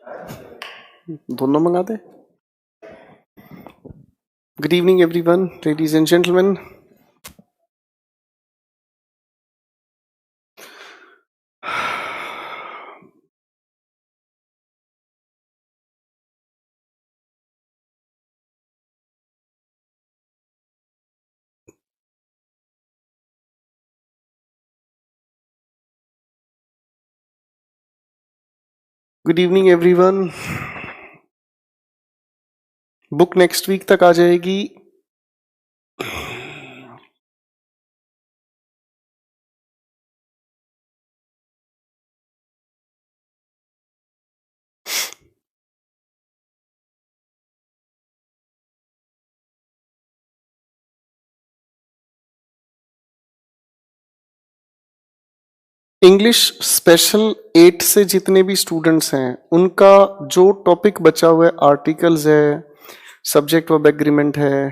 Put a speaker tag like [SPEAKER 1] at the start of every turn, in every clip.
[SPEAKER 1] दोनों मंगा दे। Good evening everyone, ladies and gentleman. Good evening everyone. Book next week तक आ जाएगी। इंग्लिश स्पेशल 8 से जितने भी स्टूडेंट्स हैं उनका जो टॉपिक बचा हुआ है, आर्टिकल्स है, सब्जेक्ट वर्ब एग्रीमेंट है,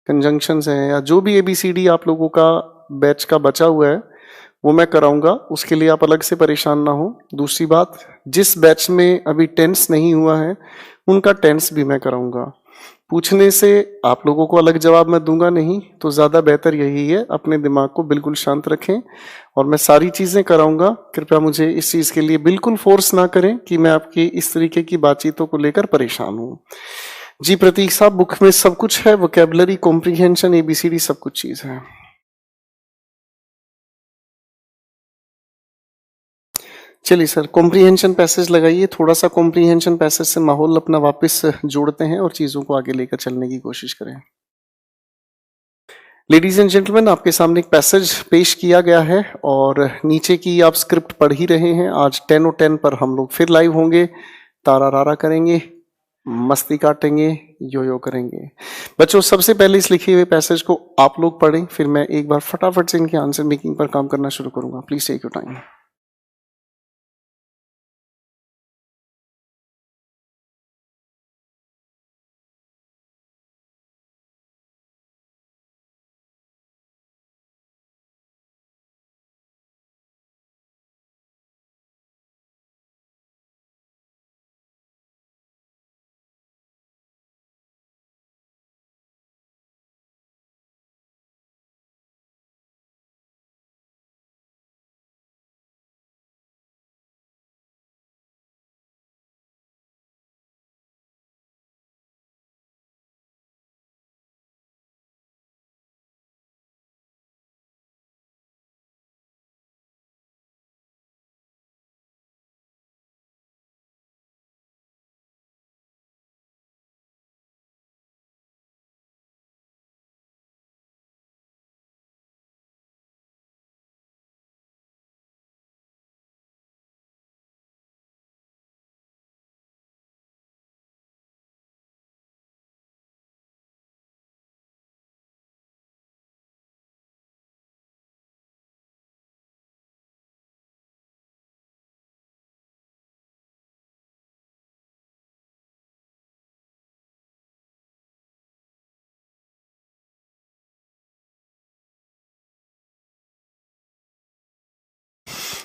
[SPEAKER 1] कंजंक्शंस है, या जो भी ABCD आप लोगों का बैच का बचा हुआ है वो मैं कराऊंगा। उसके लिए आप अलग से परेशान ना हो। दूसरी बात, जिस बैच में अभी टेंस नहीं हुआ है उनका टेंस भी मैं कराऊंगा। पूछने से आप लोगों को अलग जवाब मैं दूंगा नहीं, तो ज्यादा बेहतर यही है अपने दिमाग को बिल्कुल शांत रखें और मैं सारी चीजें कराऊंगा। कृपया मुझे इस चीज के लिए बिल्कुल फोर्स ना करें कि मैं आपकी इस तरीके की बातचीतों को लेकर परेशान हूं। जी प्रतीक साहब, बुक में सब कुछ है, वोकैबुलरी, कॉम्प्रिहेंशन, ABCD सब कुछ चीज है। चलिए सर, कॉम्प्रिहेंशन पैसेज लगाइए। थोड़ा सा कॉम्प्रिहेंशन पैसेज से माहौल अपना वापस जोड़ते हैं और चीजों को आगे लेकर चलने की कोशिश करें। लेडीज एंड जेंटलमैन, आपके सामने एक पैसेज पेश किया गया है और नीचे की आप स्क्रिप्ट पढ़ ही रहे हैं। आज 10 और 10 पर हम लोग फिर लाइव होंगे, तारा रारा करेंगे, मस्ती काटेंगे, यो यो करेंगे। बच्चों, सबसे पहले इस लिखे हुए पैसेज को आप लोग पढ़ें, फिर मैं एक बार फटाफट से इनके आंसर मेकिंग पर काम करना शुरू करूंगा। Please take your time.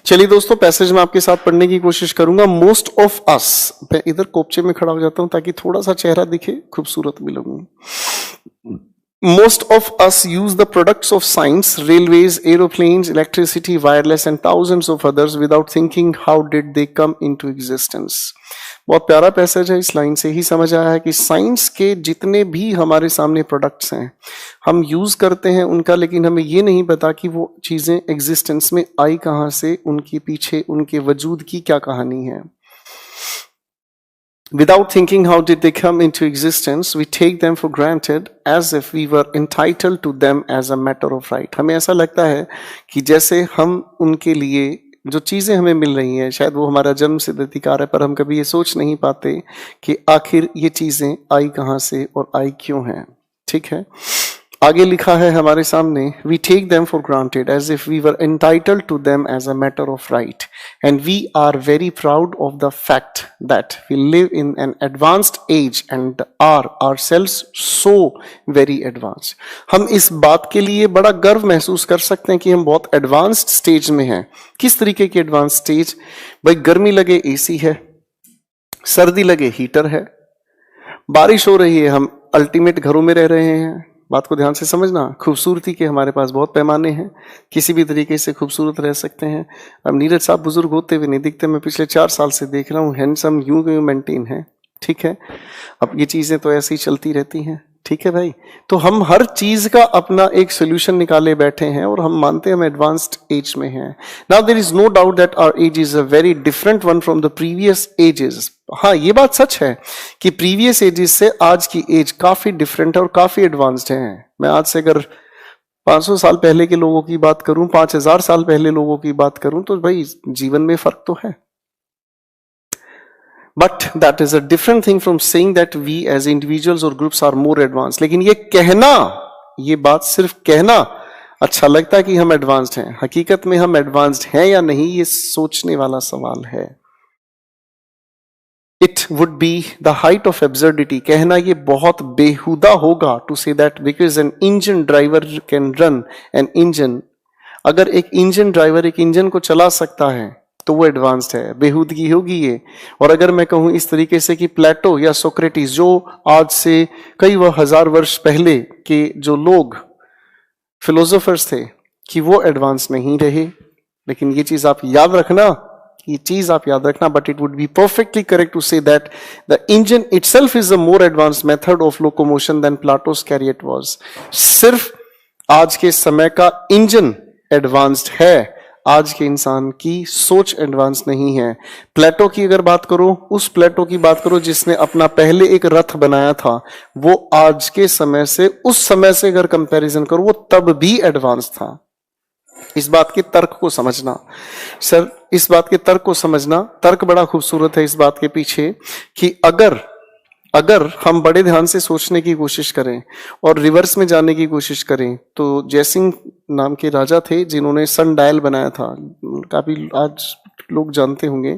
[SPEAKER 1] चलिए दोस्तों, पैसेज में आपके साथ पढ़ने की कोशिश करूंगा। मोस्ट ऑफ अस, मैं इधर कोपचे में खड़ा हो जाता हूं ताकि थोड़ा सा चेहरा दिखे, खूबसूरत भी लगूं। Most of us use the products of science, railways, aeroplanes, electricity, wireless, and thousands of others without thinking how did they come into existence. बहुत प्यारा पैसेज है। इस लाइन से ही समझ आया है कि साइंस के जितने भी हमारे सामने प्रोडक्ट्स हैं हम यूज करते हैं उनका, लेकिन हमें ये नहीं पता कि वो चीजें एग्जिस्टेंस में आई कहां से, उनके पीछे उनके वजूद की क्या कहानी है। Without thinking how did they come into existence, we take them for granted as if we were entitled to them as a matter of right. हमें ऐसा लगता है कि जैसे हम उनके लिए जो चीजें हमें मिल रही हैं शायद वो हमारा जन्म सिद्ध अधिकार है, पर हम कभी ये सोच नहीं पाते कि आखिर ये चीजें आई कहां से और आई क्यों हैं। ठीक है, आगे लिखा है हमारे सामने, we take them for granted as if we were entitled to them as a matter of right and we are very proud of the fact that we live in an advanced age and are ourselves so very advanced. हम इस बात के लिए बड़ा गर्व महसूस कर सकते हैं कि हम बहुत एडवांस्ड स्टेज में हैं। किस तरीके की एडवांस स्टेज? भाई गर्मी लगे AC है, सर्दी लगे हीटर है, बारिश हो रही है हम अल्टीमेट घरों में रह रहे हैं। बात को ध्यान से समझना। खूबसूरती के हमारे पास बहुत पैमाने हैं, किसी भी तरीके से खूबसूरत रह सकते हैं। अब नीरज साहब बुजुर्ग होते हुए नहीं दिखते, मैं पिछले 4 साल से देख रहा हूँ, हैंडसम यूं मेंटेन है, ठीक है। अब ये चीजें तो ऐसी ही चलती रहती हैं, ठीक है भाई। तो हम हर चीज का अपना एक सोल्यूशन निकाले बैठे हैं और हम मानते हैं हम एडवांस्ड एज में हैं। Now there is no doubt that our age is a very different one from the previous ages. हाँ, ये बात सच है कि प्रीवियस एजेस से आज की एज काफी डिफरेंट है और काफी एडवांस्ड है। मैं आज से अगर 500 साल पहले के लोगों की बात करूं, 5000 साल पहले लोगों की बात करूं, तो भाई जीवन में फर्क तो है। But that is a different thing from saying that we as individuals or groups are more advanced. लेकिन ये कहना, ये बात सिर्फ कहना अच्छा लगता है कि हम एडवांस्ड हैं। हकीकत में हम एडवांस्ड हैं या नहीं, ये सोचने वाला सवाल है। It would be the height of absurdity. कहना ये बहुत बेहुदा होगा to say that because an engine driver can run an engine. अगर एक इंजन ड्राइवर एक इंजन को चला सकता है तो वो एडवांस्ड है, बेहूदगी होगी ये। और अगर मैं कहूं इस तरीके से कि प्लेटो या सोक्रेटिस, जो आज से कई हजार वर्ष पहले के जो लोग फिलोसोफर्स थे, कि वो एडवांस नहीं रहे। लेकिन ये चीज आप याद रखना, ये चीज आप याद रखना, but it would be perfectly correct to say that the engine itself is a more advanced method of locomotion than Plato's chariot was. सिर्फ आज के समय का इंजन एडवांस्ड है, आज के इंसान की सोच एडवांस नहीं है। प्लेटो की अगर बात करो, उस प्लेटो की बात करो जिसने अपना पहले एक रथ बनाया था, वो आज के समय से, उस समय से अगर कंपैरिजन करो, वो तब भी एडवांस था। इस बात के तर्क को समझना सर, इस बात के तर्क को समझना। तर्क बड़ा खूबसूरत है इस बात के पीछे कि अगर हम बड़े ध्यान से सोचने की कोशिश करें और रिवर्स में जाने की कोशिश करें, तो जयसिंह नाम के राजा थे जिन्होंने सन डायल बनाया था, काफी आज लोग जानते होंगे।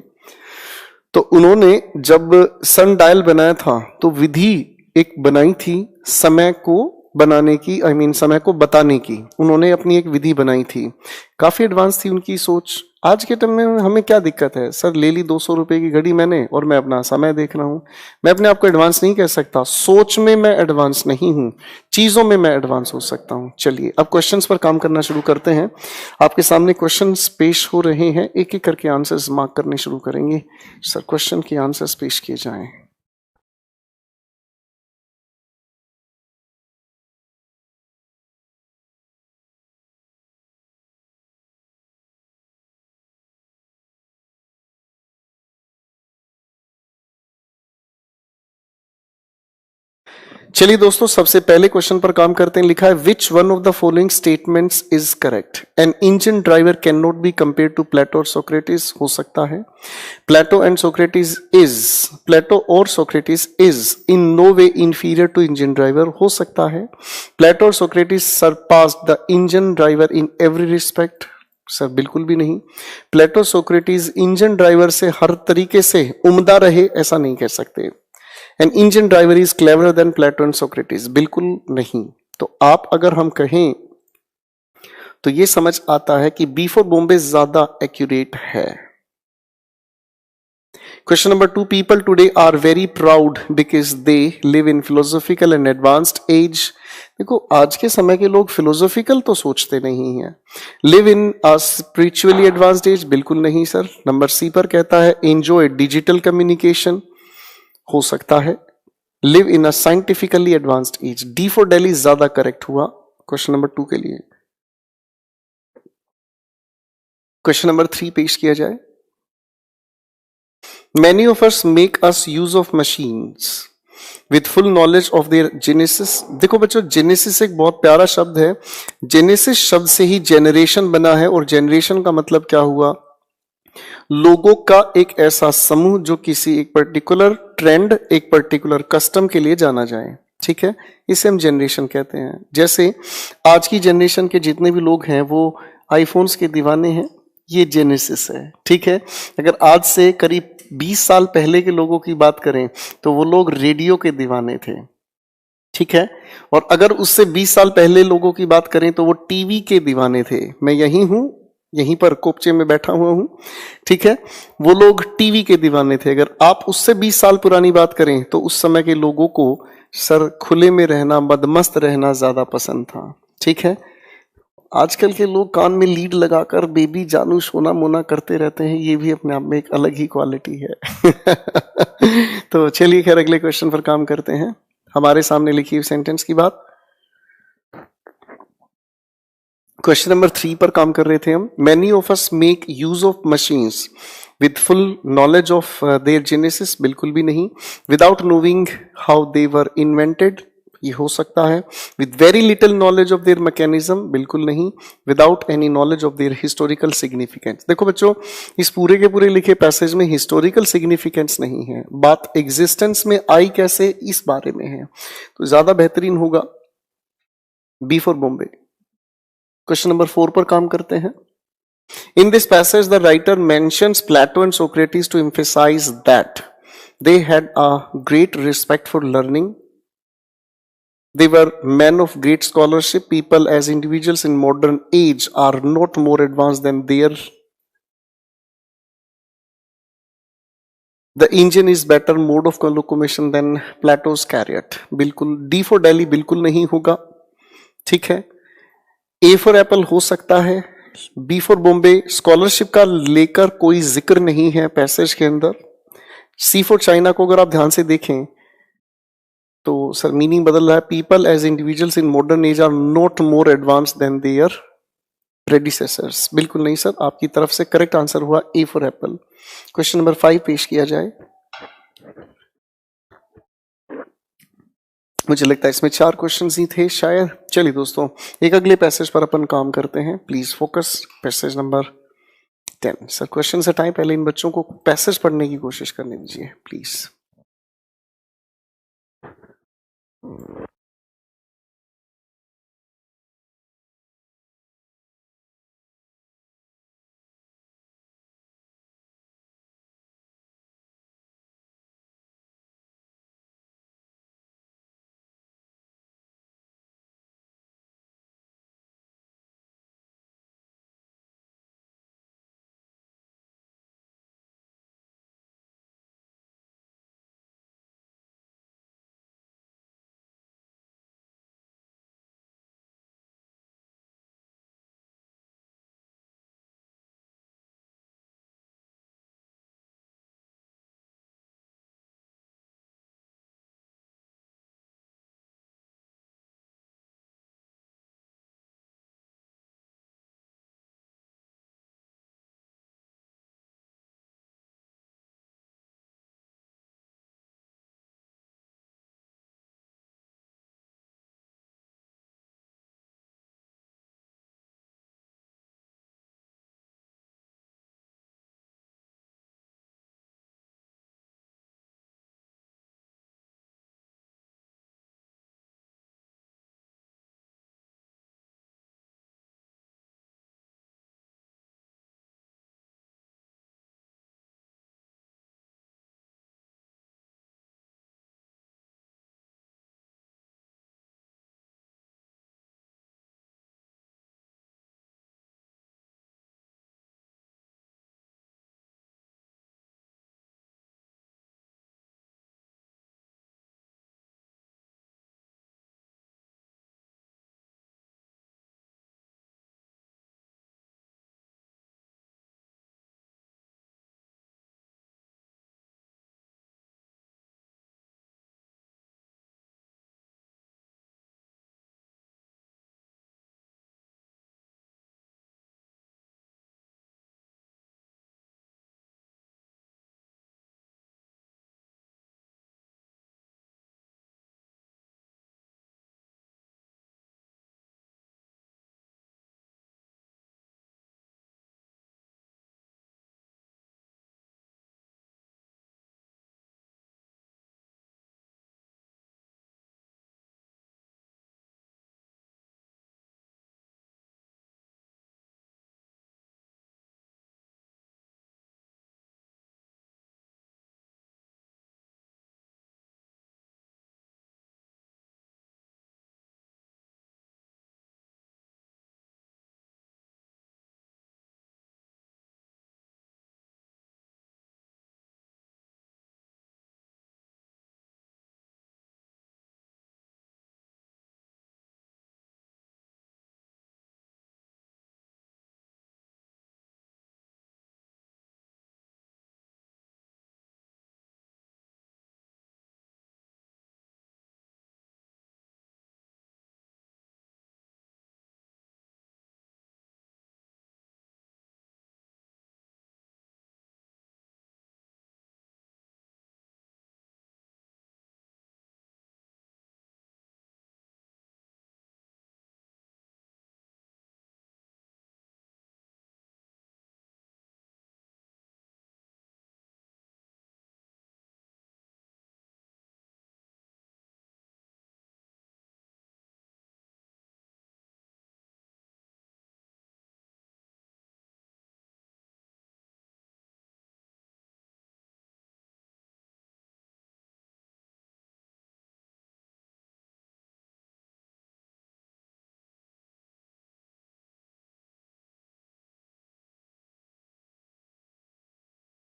[SPEAKER 1] तो उन्होंने जब सन डायल बनाया था तो विधि एक बनाई थी समय को बनाने की, समय को बताने की। उन्होंने अपनी एक विधि बनाई थी, काफी एडवांस थी उनकी सोच। आज के टाइम में हमें क्या दिक्कत है सर, ले ली 200 रुपए की घड़ी मैंने और मैं अपना समय देख रहा हूं। मैं अपने आप को एडवांस नहीं कह सकता, सोच में मैं एडवांस नहीं हूं, चीजों में मैं एडवांस हो सकता हूं। चलिए अब क्वेश्चंस पर काम करना शुरू करते हैं। आपके सामने क्वेश्चंस पेश हो रहे हैं, एक एक करके आंसर्स मार्क करने शुरू करेंगे। सर क्वेश्चन के आंसर्स पेश किए जाएं। चलिए दोस्तों, सबसे पहले क्वेश्चन पर काम करते हैं। लिखा है which one of the following statements is correct. An engine driver can not be compare to Plato और सोक्रेटिस। हो सकता है Plato and Socrates is, Plato और Socrates is in no way inferior to engine driver. हो सकता है Plato और Socrates surpassed the engine driver in every respect. Sir बिल्कुल भी नहीं। प्लेटो सोक्रेटिस इंजन ड्राइवर से हर तरीके से उम्दा रहे, ऐसा नहीं कह सकते। An engine driver is cleverer than Plato and Socrates, बिल्कुल नहीं। तो आप अगर हम कहें तो ये समझ आता है कि बी फॉर बॉम्बे ज्यादा एक्यूरेट है। Question number 2, people today are very proud because they live in philosophical and advanced age. देखो आज के समय के लोग फिलोसॉफिकल तो सोचते नहीं है। Live in a spiritually advanced age, बिल्कुल नहीं सर। नंबर सी पर कहता है एंजॉय डिजिटल कम्युनिकेशन। हो सकता है live in a scientifically advanced age. D for Delhi ज्यादा करेक्ट हुआ क्वेश्चन नंबर 2 के लिए। क्वेश्चन नंबर 3 पेश किया जाए। Many of us make us use of machines with full knowledge of their genesis। देखो बच्चों, जेनेसिस एक बहुत प्यारा शब्द है। जेनेसिस शब्द से ही जेनरेशन बना है, और जेनरेशन का मतलब क्या हुआ, लोगों का एक ऐसा समूह जो किसी एक पर्टिकुलर ट्रेंड, एक पर्टिकुलर कस्टम के लिए जाना जाए। ठीक है, इसे हम जनरेशन कहते हैं। जैसे आज की जनरेशन के जितने भी लोग हैं वो आईफोन्स के दीवाने हैं, ये जेनेसिस है। ठीक है, अगर आज से करीब 20 साल पहले के लोगों की बात करें तो वो लोग रेडियो के दीवाने थे। ठीक है, और अगर उससे 20 साल पहले लोगों की बात करें तो वो टीवी के दीवाने थे। मैं यही हूं, यहीं पर कोपचे में बैठा हुआ हूं, ठीक है। वो लोग टीवी के दीवाने थे। अगर आप उससे 20 साल पुरानी बात करें तो उस समय के लोगों को सर खुले में रहना, मदमस्त रहना ज्यादा पसंद था, ठीक है। आजकल के लोग कान में लीड लगाकर बेबी जानू सोना मोना करते रहते हैं, ये भी अपने आप में एक अलग ही क्वालिटी है। तो चलिए खैर अगले क्वेश्चन पर काम करते हैं। हमारे सामने लिखी हुई सेंटेंस की बात, क्वेश्चन नंबर 3 पर काम कर रहे थे हम। Many of us make use of machines with full knowledge of their genesis, बिल्कुल भी नहीं। Without knowing how they were invented, ये हो सकता है। With very little knowledge of their mechanism, बिल्कुल नहीं। Without any knowledge of their historical significance. देखो बच्चों, इस पूरे के पूरे लिखे पैसेज में हिस्टोरिकल सिग्निफिकेंस नहीं है, बात एग्जिस्टेंस में आई कैसे इस बारे में है। तो ज्यादा बेहतरीन होगा B for Bombay. Question number 4 पर काम करते हैं। In this passage, the writer mentions Plato and Socrates to emphasize that they had a great respect for learning. They were men of great scholarship. People as individuals in modern age are not more advanced than their. The engine is better mode of locomotion than Plato's chariot. बिल्कुल D for Delhi बिल्कुल नहीं होगा, ठीक है। A for Apple हो सकता है, B for Bombay scholarship का लेकर कोई जिक्र नहीं है पैसेज के अंदर। सी फॉर चाइना को अगर आप ध्यान से देखें तो सर मीनिंग बदल रहा है, people as individuals in modern age are not more advance than their predecessors, बिल्कुल नहीं सर, आपकी तरफ से करेक्ट आंसर हुआ A for apple. Question number 5 पेश किया जाए। मुझे लगता है इसमें 4 क्वेश्चन ही थे शायद। चलिए दोस्तों, एक अगले पैसेज पर अपन काम करते हैं। Please focus, passage number 10। Sir question हटाएं, पहले इन बच्चों को पैसेज पढ़ने की कोशिश करने दीजिए प्लीज।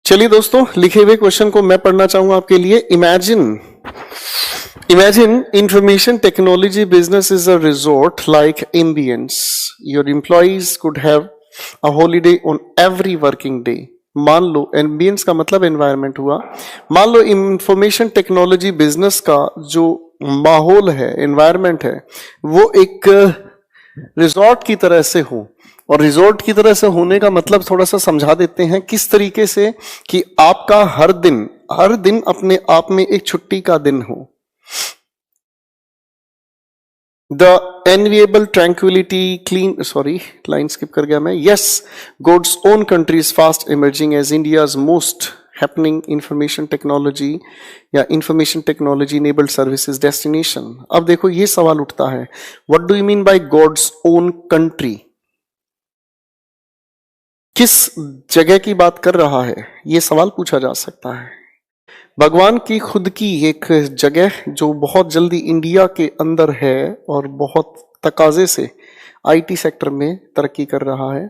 [SPEAKER 1] चलिए दोस्तों, लिखे हुए क्वेश्चन को मैं पढ़ना चाहूंगा आपके लिए। Imagine information technology business is a resort like ambience. Your employees could have a holiday on every working day. मान लो ambience का मतलब environment हुआ। मान लो information technology business का जो माहौल है, environment है, वो एक रिजॉर्ट की तरह से हो। और रिजॉर्ट की तरह से होने का मतलब थोड़ा सा समझा देते हैं किस तरीके से कि आपका हर दिन अपने आप में एक छुट्टी का दिन हो। The enviable tranquility, line skip कर गया मैं। Yes, God's own country is fast emerging as India's most happening information technology या information technology enabled services destination। अब देखो ये सवाल उठता है, What do you mean by God's own country? किस जगह की बात कर रहा है, ये सवाल पूछा जा सकता है। भगवान की खुद की एक जगह जो बहुत जल्दी इंडिया के अंदर है और बहुत तकाजे से आईटी सेक्टर में तरक्की कर रहा है।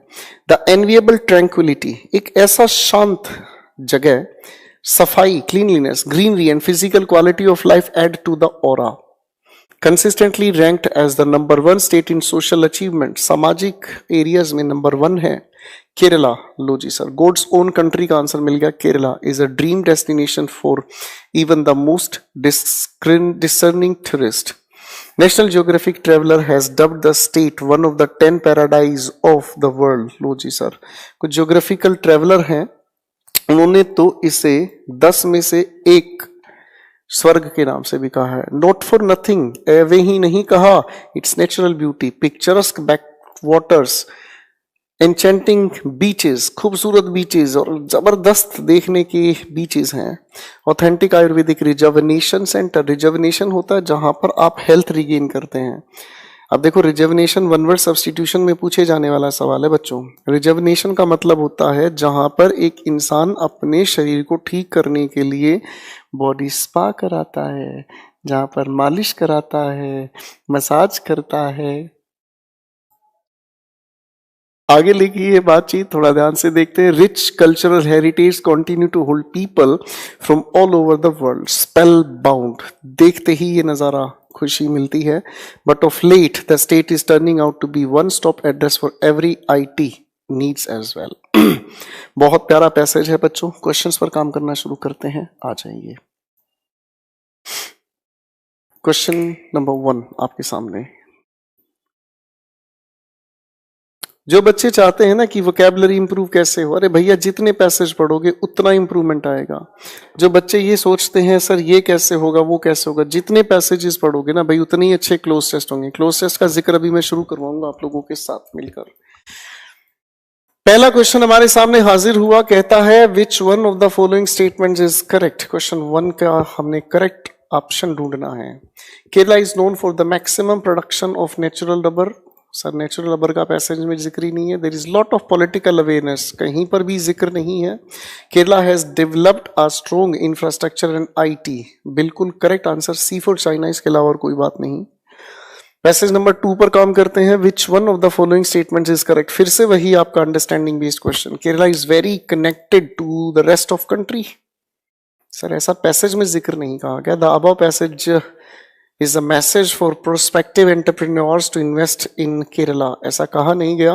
[SPEAKER 1] द एनविएबल ट्रैंक्विलिटी, एक ऐसा शांत जगह, सफाई, cleanliness, greenery and physical quality of life add to the aura. Consistently ranked as the number 1 state in social achievement, सामाजिक एरियाज में नंबर 1 है केरला। लो जी सर, गॉड्स ओन कंट्री का आंसर मिल गया। Kerala is a dream destination for even the most discerning tourist. National Geographic Traveller has dubbed the state one of the 10 paradise of the world. लो जी sir, कुछ geographical traveller हैं, उन्होंने तो इसे 10 में से 1 स्वर्ग के नाम से भी कहा है। नॉट फॉर नथिंग, वे ही नहीं कहा, it's natural beauty, picturesque back waters, enchanting beaches, खूबसूरत बीचेस और जबरदस्त देखने के बीचेस हैं। ऑथेंटिक आयुर्वेदिक रिजर्वेनेशन सेंटर, रिजर्वेनेशन होता है जहां पर आप हेल्थ रिगेन करते हैं। अब देखो, रिजर्वेनेशन वन वर्ड सब्स्टिट्यूशन में पूछे जाने वाला सवाल है बच्चों। रिजर्वेनेशन का मतलब होता है जहां पर एक इंसान अपने शरीर को ठीक करने के लिए बॉडी स्पा कराता है, जहां पर मालिश कराता है, मसाज करता है। आगे लिखी ये बातचीत थोड़ा ध्यान से देखते हैं। Rich cultural heritage continue to hold people from all over the world spellbound. देखते ही ये नजारा खुशी मिलती है। But of late the state is turning out to be one stop address for every IT needs as well. बहुत प्यारा passage है बच्चों। क्वेश्चंस पर काम करना शुरू करते हैं, आ जाइए। क्वेश्चन नंबर 1 आपके सामने। जो बच्चे चाहते हैं ना कि वोकैबुलरी इंप्रूव कैसे हो, अरे भैया जितने पैसेज पढ़ोगे उतना इंप्रूवमेंट आएगा। जो बच्चे ये सोचते हैं सर ये कैसे होगा वो कैसे होगा, जितने पैसेजेस पढ़ोगे ना भाई उतने ही अच्छे क्लोज टेस्ट होंगे। क्लोज टेस्ट का जिक्र अभी मैं शुरू करवाऊंगा आप लोगों के साथ मिलकर। पहला क्वेश्चन हमारे सामने हाजिर हुआ, कहता है which one of the following statements is correct. Question 1 का हमने करेक्ट ऑप्शन ढूंढना है। Kerala is known for the maximum production of natural rubber. Sir natural rubber का पैसेज में जिक्र ही नहीं है। There is lot of political awareness, कहीं पर भी जिक्र नहीं है। Kerala has developed a strong infrastructure and IT, बिल्कुल correct answer, C for China, इसके अलावा और कोई बात नहीं। पैसेज नंबर 2 पर काम करते हैं। Which one of the following statements is correct. फिर से वही आपका understanding based question. Kerala is very connected to the rest of country. Sir ऐसा पैसेज में जिक्र नहीं कहा गया। The above passage is a message for prospective entrepreneurs to invest in Kerala, ऐसा कहा नहीं गया।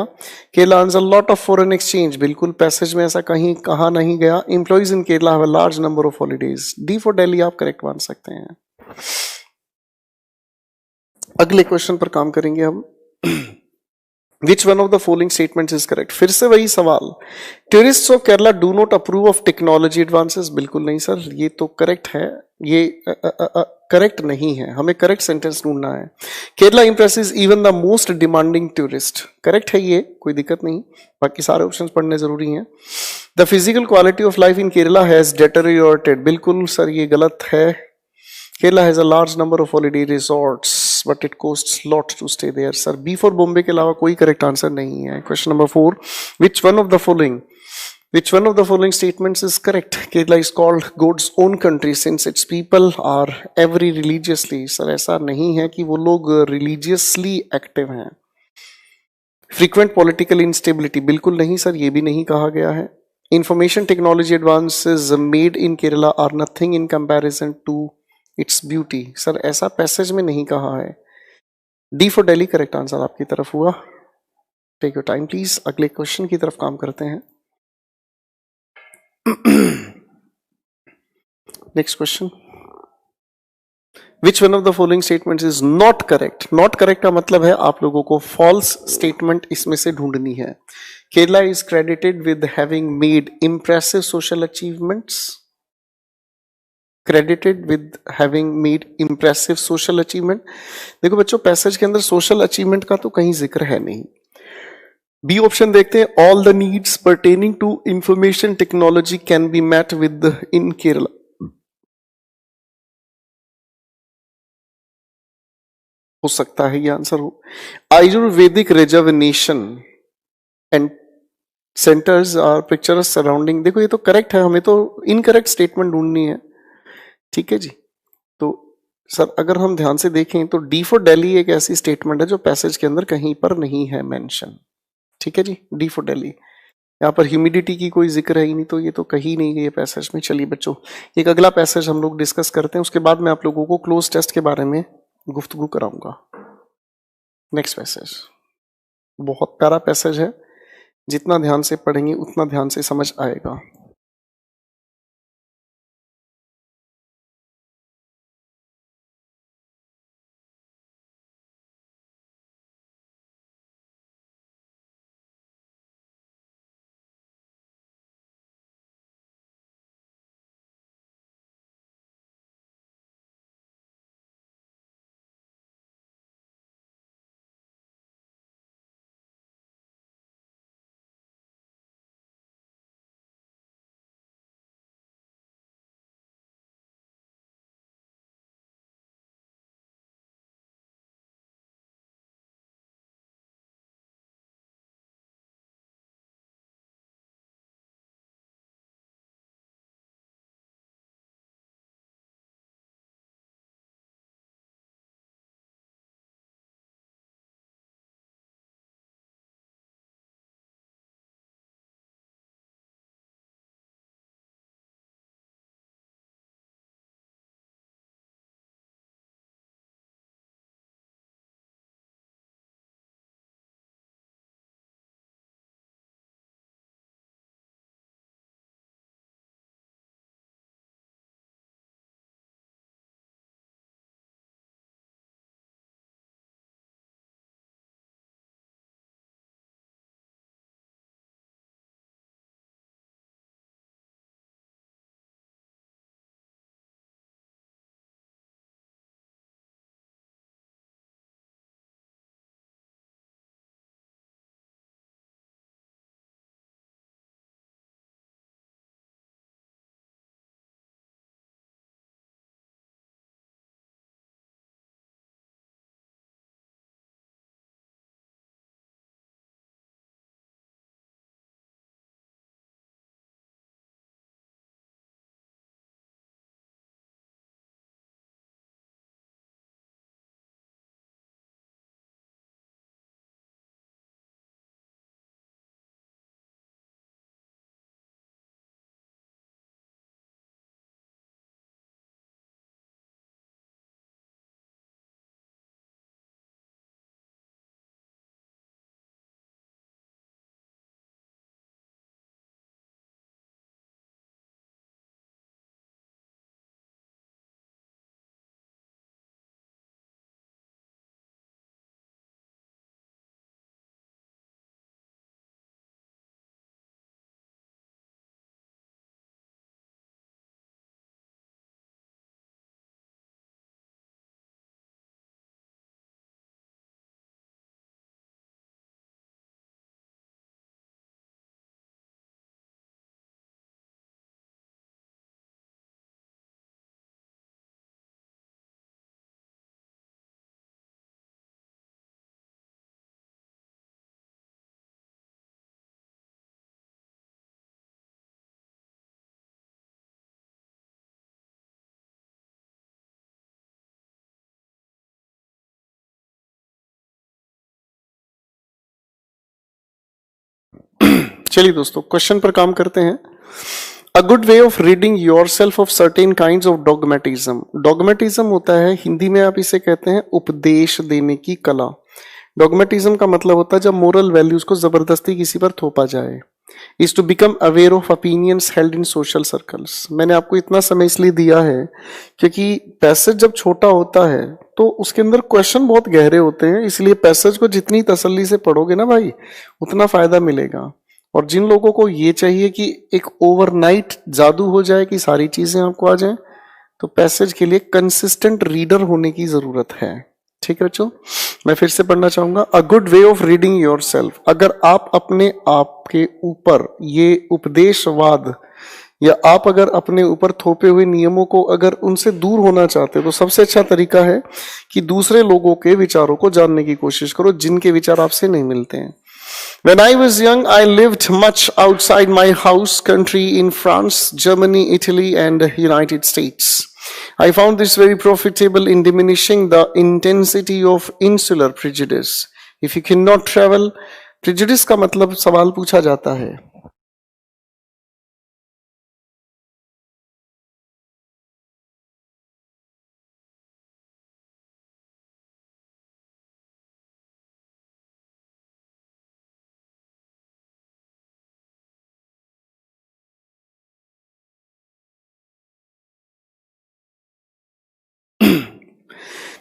[SPEAKER 1] Kerala earns a lot of foreign exchange, बिल्कुल पैसेज में ऐसा कहीं कहा नहीं गया। Employees in Kerala have a large number of holidays, D for Delhi आप करेक्ट मान सकते हैं। अगले क्वेश्चन पर काम करेंगे हम। Which one of the following statements is correct? फिर से वही सवाल। Tourists of Kerala do not approve of technology advances, बिल्कुल नहीं सर, ये तो करेक्ट है, ये करेक्ट नहीं है, हमें करेक्ट सेंटेंस ढूंढना है। Kerala impresses even the most demanding tourist, correct है ये, कोई दिक्कत नहीं, बाकी सारे ऑप्शंस पढ़ने जरूरी हैं। The physical quality of life in Kerala has deteriorated, बिल्कुल सर ये गलत है। Kerala has a large number of holiday resorts but it costs lot to stay there. Sir B for Bombay के अलावा कोई करेक्ट आंसर नहीं है। Question number 4, which one of the following statements is correct? Kerala is called God's own country since its people are every religiously. Sir ऐसा नहीं है कि वो लोग religiously active हैं। Frequent political instability, बिल्कुल नहीं सर, ये भी नहीं कहा गया है। Information technology advances made in Kerala are nothing in comparison to its beauty. Sir ऐसा पैसेज में नहीं कहा है. D for Delhi correct answer आपकी तरफ हुआ. Take your time please. अगले क्वेश्चन की तरफ काम करते हैं. Next question. Which one of the following statements is not correct? Not correct का मतलब है आप लोगों को false statement इसमें से ढूंढनी है. Kerala is credited with having made impressive social achievements. Credited with having made impressive social achievement. देखो बच्चों पैसेज के अंदर social achievement का तो कहीं जिक्र है नहीं. बी ऑप्शन देखते हैं. All the needs pertaining to information technology can be met with in Kerala. हो सकता है ये आंसर हो. Ayurvedic rejuvenation and centres are picturesque surrounding. देखो ये तो करेक्ट है, हमें तो इनकरेक्ट स्टेटमेंट ढूंढनी है. ठीक है जी. तो सर अगर हम ध्यान से देखें तो डी फॉर दिल्ली एक ऐसी स्टेटमेंट है जो पैसेज के अंदर कहीं पर नहीं है मेंशन. ठीक है जी. D for Delhi. यहाँ पर ह्यूमिडिटी की कोई जिक्र है ही नहीं, तो ये तो कहीं नहीं गई है पैसेज में. चलिए बच्चों एक अगला पैसेज हम लोग डिस्कस करते हैं, उसके बाद मैं आप लोगों को क्लोज टेस्ट के बारे में गुफ्तगू कराऊंगा. नेक्स्ट पैसेज बहुत प्यारा पैसेज है, जितना ध्यान से पढ़ेंगे उतना ध्यान से समझ आएगा. चलिए दोस्तों, क्वेश्चन पर काम करते हैं। A good way of ridding yourself of certain kind of dogmatism. Dogmatism होता है, हिंदी में आप इसे कहते हैं उपदेश देने की कला। डॉगमेटिज्म का मतलब होता है जब मोरल वैल्यूज को जबरदस्ती किसी पर थोपा जाए। Is to become aware of opinions held in social circles. मैंने आपको इतना समय इसलिए दिया है क्योंकि पैसेज जब छोटा होता है तो उसके अंदर क्वेश्चन बहुत गहरे होते हैं, इसलिए पैसेज को जितनी तसल्ली से पढ़ोगे ना भाई, उतना फायदा मिलेगा। और जिन लोगों को ये चाहिए कि एक ओवरनाइट जादू हो जाए कि सारी चीजें आपको आ जाएं, तो पैसेज के लिए कंसिस्टेंट रीडर होने की जरूरत है। ठीक है बच्चों, मैं फिर से पढ़ना चाहूंगा। अ good way of ridding your self. अगर आप अपने आप के ऊपर ये उपदेशवाद या आप अगर अपने ऊपर थोपे हुए नियमों को अगर उनसे दूर होना चाहते हो तो सबसे अच्छा तरीका है कि दूसरे लोगों के विचारों को जानने की कोशिश करो जिनके विचार आपसे नहीं मिलते हैं। When I was young, I lived much outside my house country in France, Germany, Italy, and United States. I found this very profitable in diminishing the intensity of insular prejudice. If you cannot travel, prejudice का मतलब सवाल पूछा जाता है।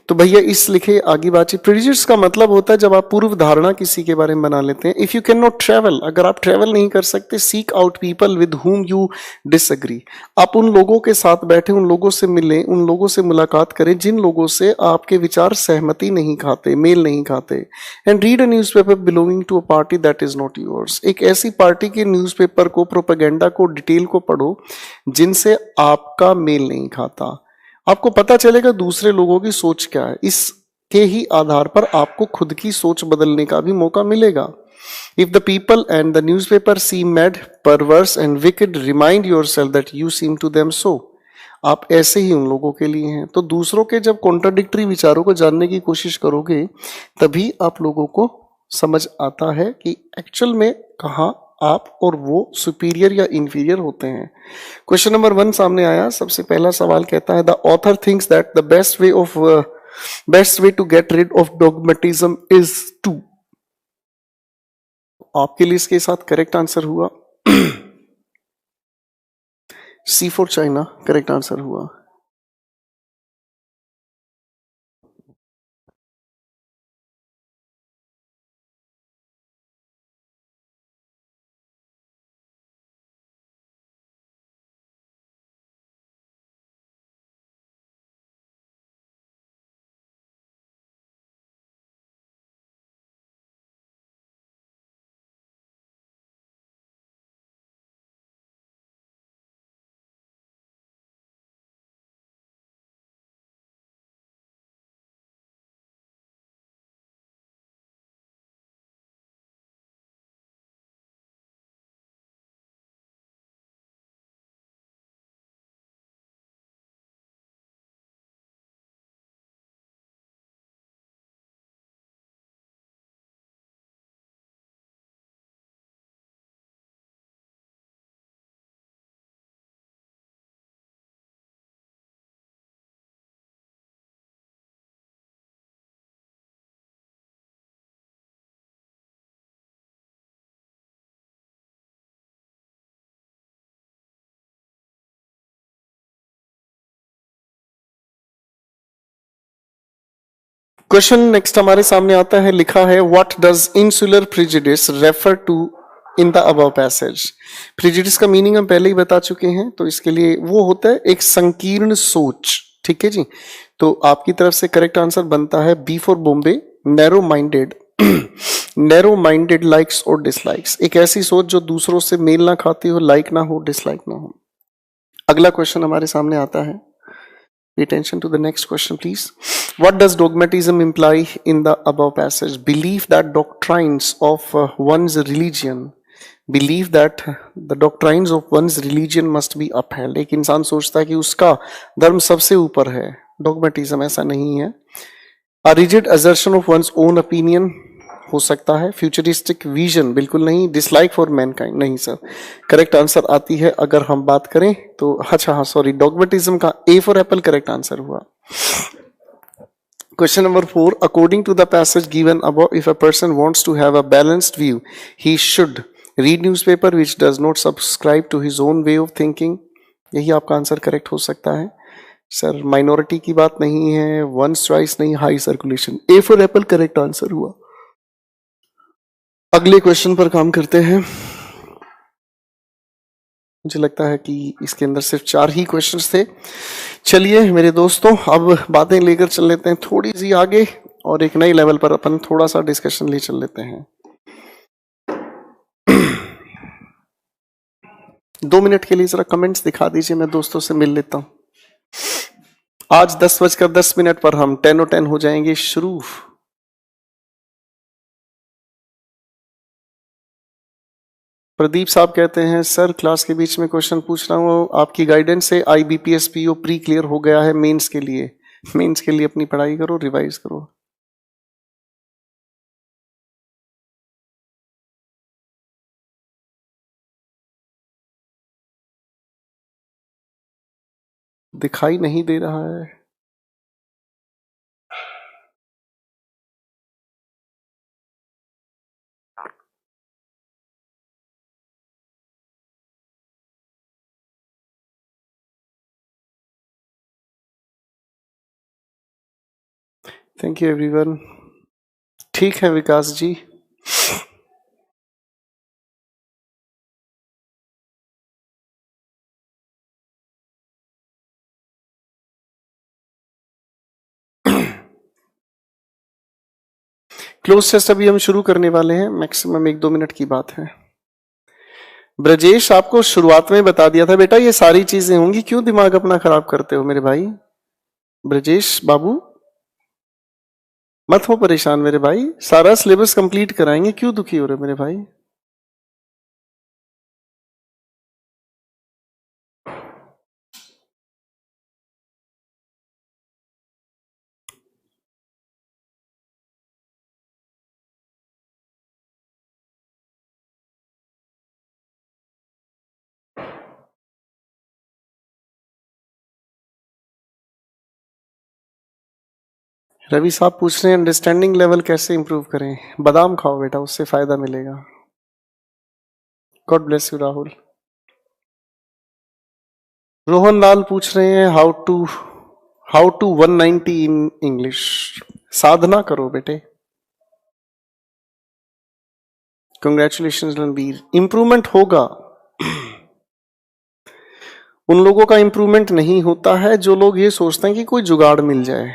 [SPEAKER 1] तो भैया इस लिखे आगे बातचीत। प्रेजुडिस का मतलब होता है जब आप पूर्व धारणा किसी के बारे में बना लेते हैं। If you can not travel, अगर आप ट्रेवल नहीं कर सकते, seek out people with whom you disagree. आप उन लोगों के साथ बैठे, उन लोगों से मिलें, उन लोगों से मुलाकात करें जिन लोगों से आपके विचार सहमति नहीं खाते, मेल नहीं खाते। And read a newspaper belonging to a party that is not yours. एक ऐसी पार्टी के न्यूज़पेपर को, प्रोपेगेंडा को, डिटेल को पढ़ो जिनसे आपका मेल नहीं खाता। आपको पता चलेगा दूसरे लोगों की सोच क्या है, इसके ही आधार पर आपको खुद की सोच बदलने का भी मौका मिलेगा। If the people and the newspaper seem mad, perverse and wicked, remind yourself that you seem to them so. आप ऐसे ही उन लोगों के लिए हैं। तो दूसरों के जब कॉन्ट्राडिक्टरी विचारों को जानने की कोशिश करोगे तभी आप लोगों को समझ आता है कि एक्चुअल में कहाँ आप और वो सुपीरियर या इंफीरियर होते हैं। क्वेश्चन नंबर 1 सामने आया। सबसे पहला सवाल कहता है the author thinks that the best way to get rid of dogmatism is to. आपके लिए इसके साथ करेक्ट आंसर हुआ C for China correct answer हुआ। क्वेश्चन नेक्स्ट हमारे सामने आता है, लिखा है what does insular prejudice refer to in the above passage. Prejudice का मीनिंग हम पहले ही बता चुके हैं, तो इसके लिए वो होता है एक संकीर्ण सोच। ठीक है जी, तो आपकी तरफ से करेक्ट आंसर बनता है B for Bombay, narrow minded. Narrow minded likes और डिसलाइक्स, एक ऐसी सोच जो दूसरों से मेल ना खाती हो, लाइक ना हो, डिसलाइक ना हो। अगला क्वेश्चन हमारे सामने आता है। Pay attention to the next question, please. What does dogmatism imply in the above passage? Belief that doctrines of one's religion, belief that the doctrines of one's religion must be upheld. एक इंसान सोचता है कि उसका धर्म सबसे ऊपर है। डॉगमेटिज्म ऐसा नहीं है। A rigid assertion of one's own opinion, हो सकता है। फ्यूचरिस्टिक विजन बिल्कुल नहीं। डिसलाइक फॉर मैनकाइंड नहीं सर। करेक्ट आंसर आती है अगर हम बात करें तो, अच्छा हाँ सॉरी, डॉगमेटिज्म का ए फॉर एप्पल करेक्ट आंसर हुआ। Question number 4. According to the passage given above, if a person wants to have a balanced view, he should read newspaper which does not subscribe to his own way of thinking. यही आपका answer correct हो सकता है sir. Minority की बात नहीं है, one choice नहीं, high circulation. A for Apple correct answer हुआ। अगले क्वेश्चन पर काम करते हैं। मुझे लगता है कि इसके अंदर सिर्फ 4 ही क्वेश्चंस थे। चलिए मेरे दोस्तों, अब बातें लेकर चल लेते हैं थोड़ी सी आगे और एक नई लेवल पर अपन थोड़ा सा डिस्कशन ले चल लेते हैं। 2 मिनट के लिए जरा कमेंट्स दिखा दीजिए, मैं दोस्तों से मिल लेता हूं। आज 10:10 पर हम 10:10 हो जाएंगे शुरू। प्रदीप साहब कहते हैं सर क्लास के बीच में क्वेश्चन पूछ रहा हूँ, आपकी गाइडेंस से IBPS PO प्री क्लियर हो गया है मेंस के लिए। मेंस के लिए अपनी पढ़ाई करो, रिवाइज करो। दिखाई नहीं दे रहा है। Thank you everyone. ठीक है विकास जी। क्लोज टेस्ट अभी हम शुरू करने वाले हैं, मैक्सिमम 1-2 मिनट की बात है। ब्रजेश, आपको शुरुआत में बता दिया था बेटा ये सारी चीजें होंगी, क्यों दिमाग अपना खराब करते हो मेरे भाई? ब्रजेश बाबू मत हो परेशान मेरे भाई, सारा सिलेबस कंप्लीट कराएंगे, क्यों दुखी हो रहे मेरे भाई? रवि साहब पूछ रहे हैं अंडरस्टैंडिंग लेवल कैसे इंप्रूव करें? बादाम खाओ बेटा, उससे फायदा मिलेगा। God bless you Rahul. Rohan Lal पूछ रहे हैं हाउ टू 190 इन इंग्लिश। साधना करो बेटे। कंग्रेचुलेशन रणबीर। इंप्रूवमेंट होगा। उन लोगों का इंप्रूवमेंट नहीं होता है जो लोग ये सोचते हैं कि कोई जुगाड़ मिल जाए।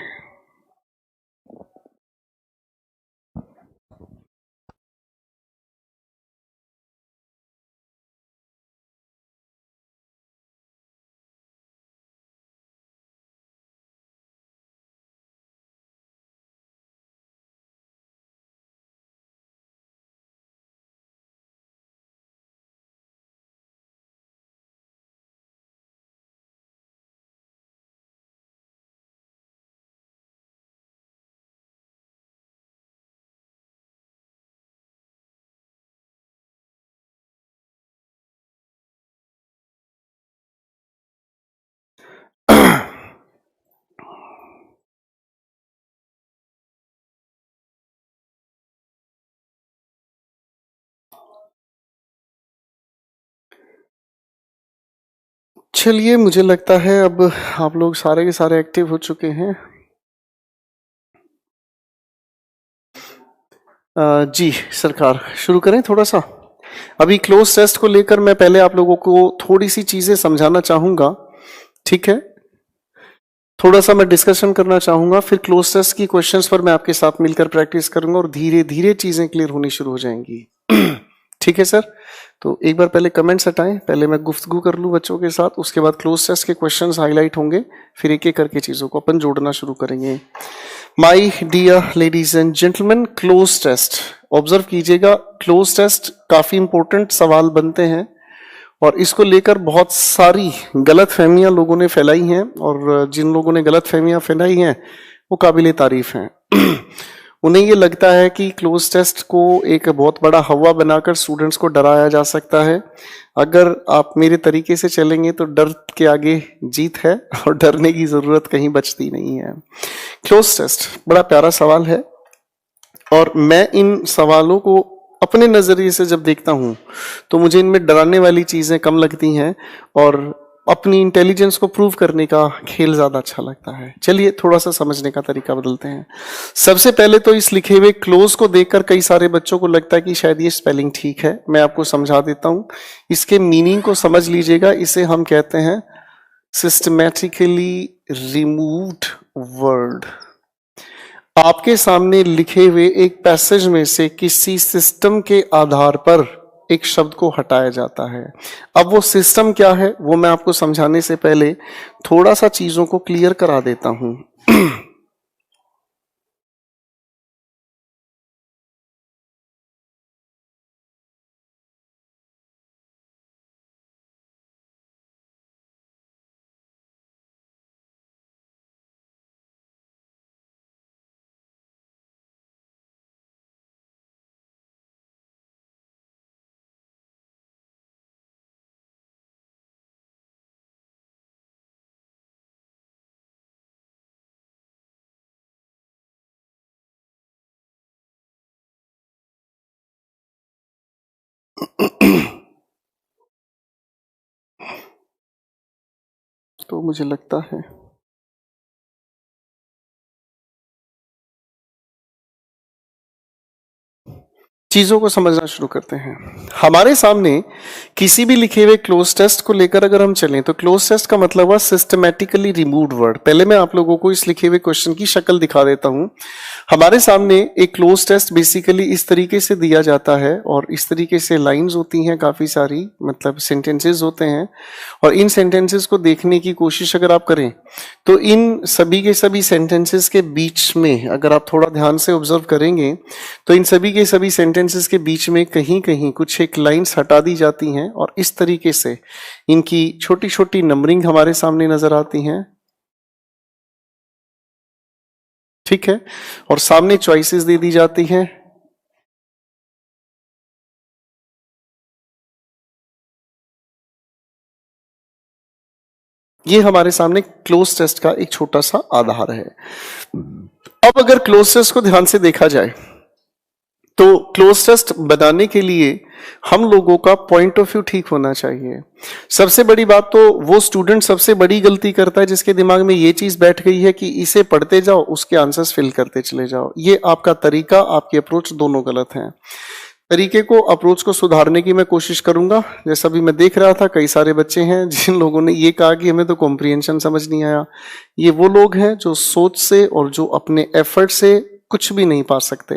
[SPEAKER 1] चलिए मुझे लगता है अब आप लोग सारे के सारे एक्टिव हो चुके हैं। जी सरकार, शुरू करें थोड़ा सा। अभी क्लोज टेस्ट को लेकर मैं पहले आप लोगों को थोड़ी सी चीजें समझाना चाहूंगा, ठीक है? थोड़ा सा मैं डिस्कशन करना चाहूंगा, फिर क्लोज टेस्ट की क्वेश्चंस पर मैं आपके साथ मिलकर प्रैक्टिस करूंगा और धीरे धीरे चीजें क्लियर होनी शुरू हो जाएंगी। ठीक है सर? तो एक बार पहले कमेंट्स हटाएं, पहले मैं गुफ्तगू कर लूं बच्चों के साथ, उसके बाद क्लोज टेस्ट के क्वेश्चंस हाईलाइट होंगे, फिर एक एक करके चीजों को अपन जोड़ना शुरू करेंगे। My dear ladies and gentleman, cloze test observe कीजिएगा। क्लोज टेस्ट काफी इंपॉर्टेंट सवाल बनते हैं और इसको लेकर बहुत सारी गलत फहमियां लोगों ने फैलाई हैं और जिन लोगों ने गलत फहमियां फैलाई हैं वो काबिले तारीफ हैं। उन्हें ये लगता है कि क्लोज टेस्ट को एक बहुत बड़ा हवा बनाकर स्टूडेंट्स को डराया जा सकता है। अगर आप मेरे तरीके से चलेंगे तो डर के आगे जीत है और डरने की जरूरत कहीं बचती नहीं है। क्लोज टेस्ट बड़ा प्यारा सवाल है और मैं इन सवालों को अपने नजरिए से जब देखता हूं तो मुझे इनमें डराने वाली चीजें कम लगती हैं और अपनी इंटेलिजेंस को प्रूव करने का खेल ज्यादा अच्छा लगता है। चलिए थोड़ा सा समझने का तरीका बदलते हैं। सबसे पहले तो इस लिखे हुए क्लोज को देखकर कई सारे बच्चों को लगता है कि शायद ये स्पेलिंग ठीक है। मैं आपको समझा देता हूं, इसके मीनिंग को समझ लीजिएगा। इसे हम कहते हैं सिस्टमैटिकली रिमूव्ड वर्ड। आपके सामने लिखे हुए एक पैसेज में से किसी सिस्टम के आधार पर एक शब्द को हटाया जाता है। अब वो सिस्टम क्या है वो मैं आपको समझाने से पहले थोड़ा सा चीजों को क्लियर करा देता हूं। तो मुझे लगता है चीजों को समझना शुरू करते हैं। हमारे सामने किसी भी लिखे हुए क्लोज टेस्ट को लेकर अगर हम चलें तो क्लोज टेस्ट का मतलब हुआ सिस्टमैटिकली रिमूव्ड वर्ड। पहले मैं आप लोगों को इस लिखे हुए क्वेश्चन की शक्ल दिखा देता हूं। हमारे सामने एक क्लोज टेस्ट बेसिकली इस तरीके से दिया जाता है और इस तरीके से लाइंस होती हैं, काफी सारी मतलब सेंटेंसेस होते हैं और इन सेंटेंसेस को देखने की कोशिश अगर आप करें तो इन सभी के सभी सेंटेंसेस के बीच में अगर आप थोड़ा ध्यान से ऑब्जर्व करेंगे तो इन सभी के सभी सेंटेंसेस के बीच में कहीं कहीं कुछ एक लाइंस हटा दी जाती हैं और इस तरीके से इनकी छोटी छोटी नंबरिंग हमारे सामने नजर आती हैं। ठीक है, और सामने चॉइसेस दे दी जाती हैं। ये हमारे सामने क्लोज टेस्ट का एक छोटा सा आधार है। अब अगर क्लोज टेस्ट को ध्यान से देखा जाए तो क्लोज टेस्ट बनाने के लिए हम लोगों का पॉइंट ऑफ व्यू ठीक होना चाहिए। सबसे बड़ी बात तो वो स्टूडेंट सबसे बड़ी गलती करता है जिसके दिमाग में ये चीज बैठ गई है कि इसे पढ़ते जाओ, उसके आंसर्स फिल करते चले जाओ। ये आपका तरीका, आपकी अप्रोच दोनों गलत हैं। तरीके को, अप्रोच को सुधारने की मैं कोशिश करूंगा। जैसा भी मैं देख रहा था कई सारे बच्चे हैं जिन लोगों ने ये कहा कि हमें तो कॉम्प्रिहेंशन समझ नहीं आया। ये वो लोग हैं जो सोच से और जो अपने एफर्ट से कुछ भी नहीं पा सकते।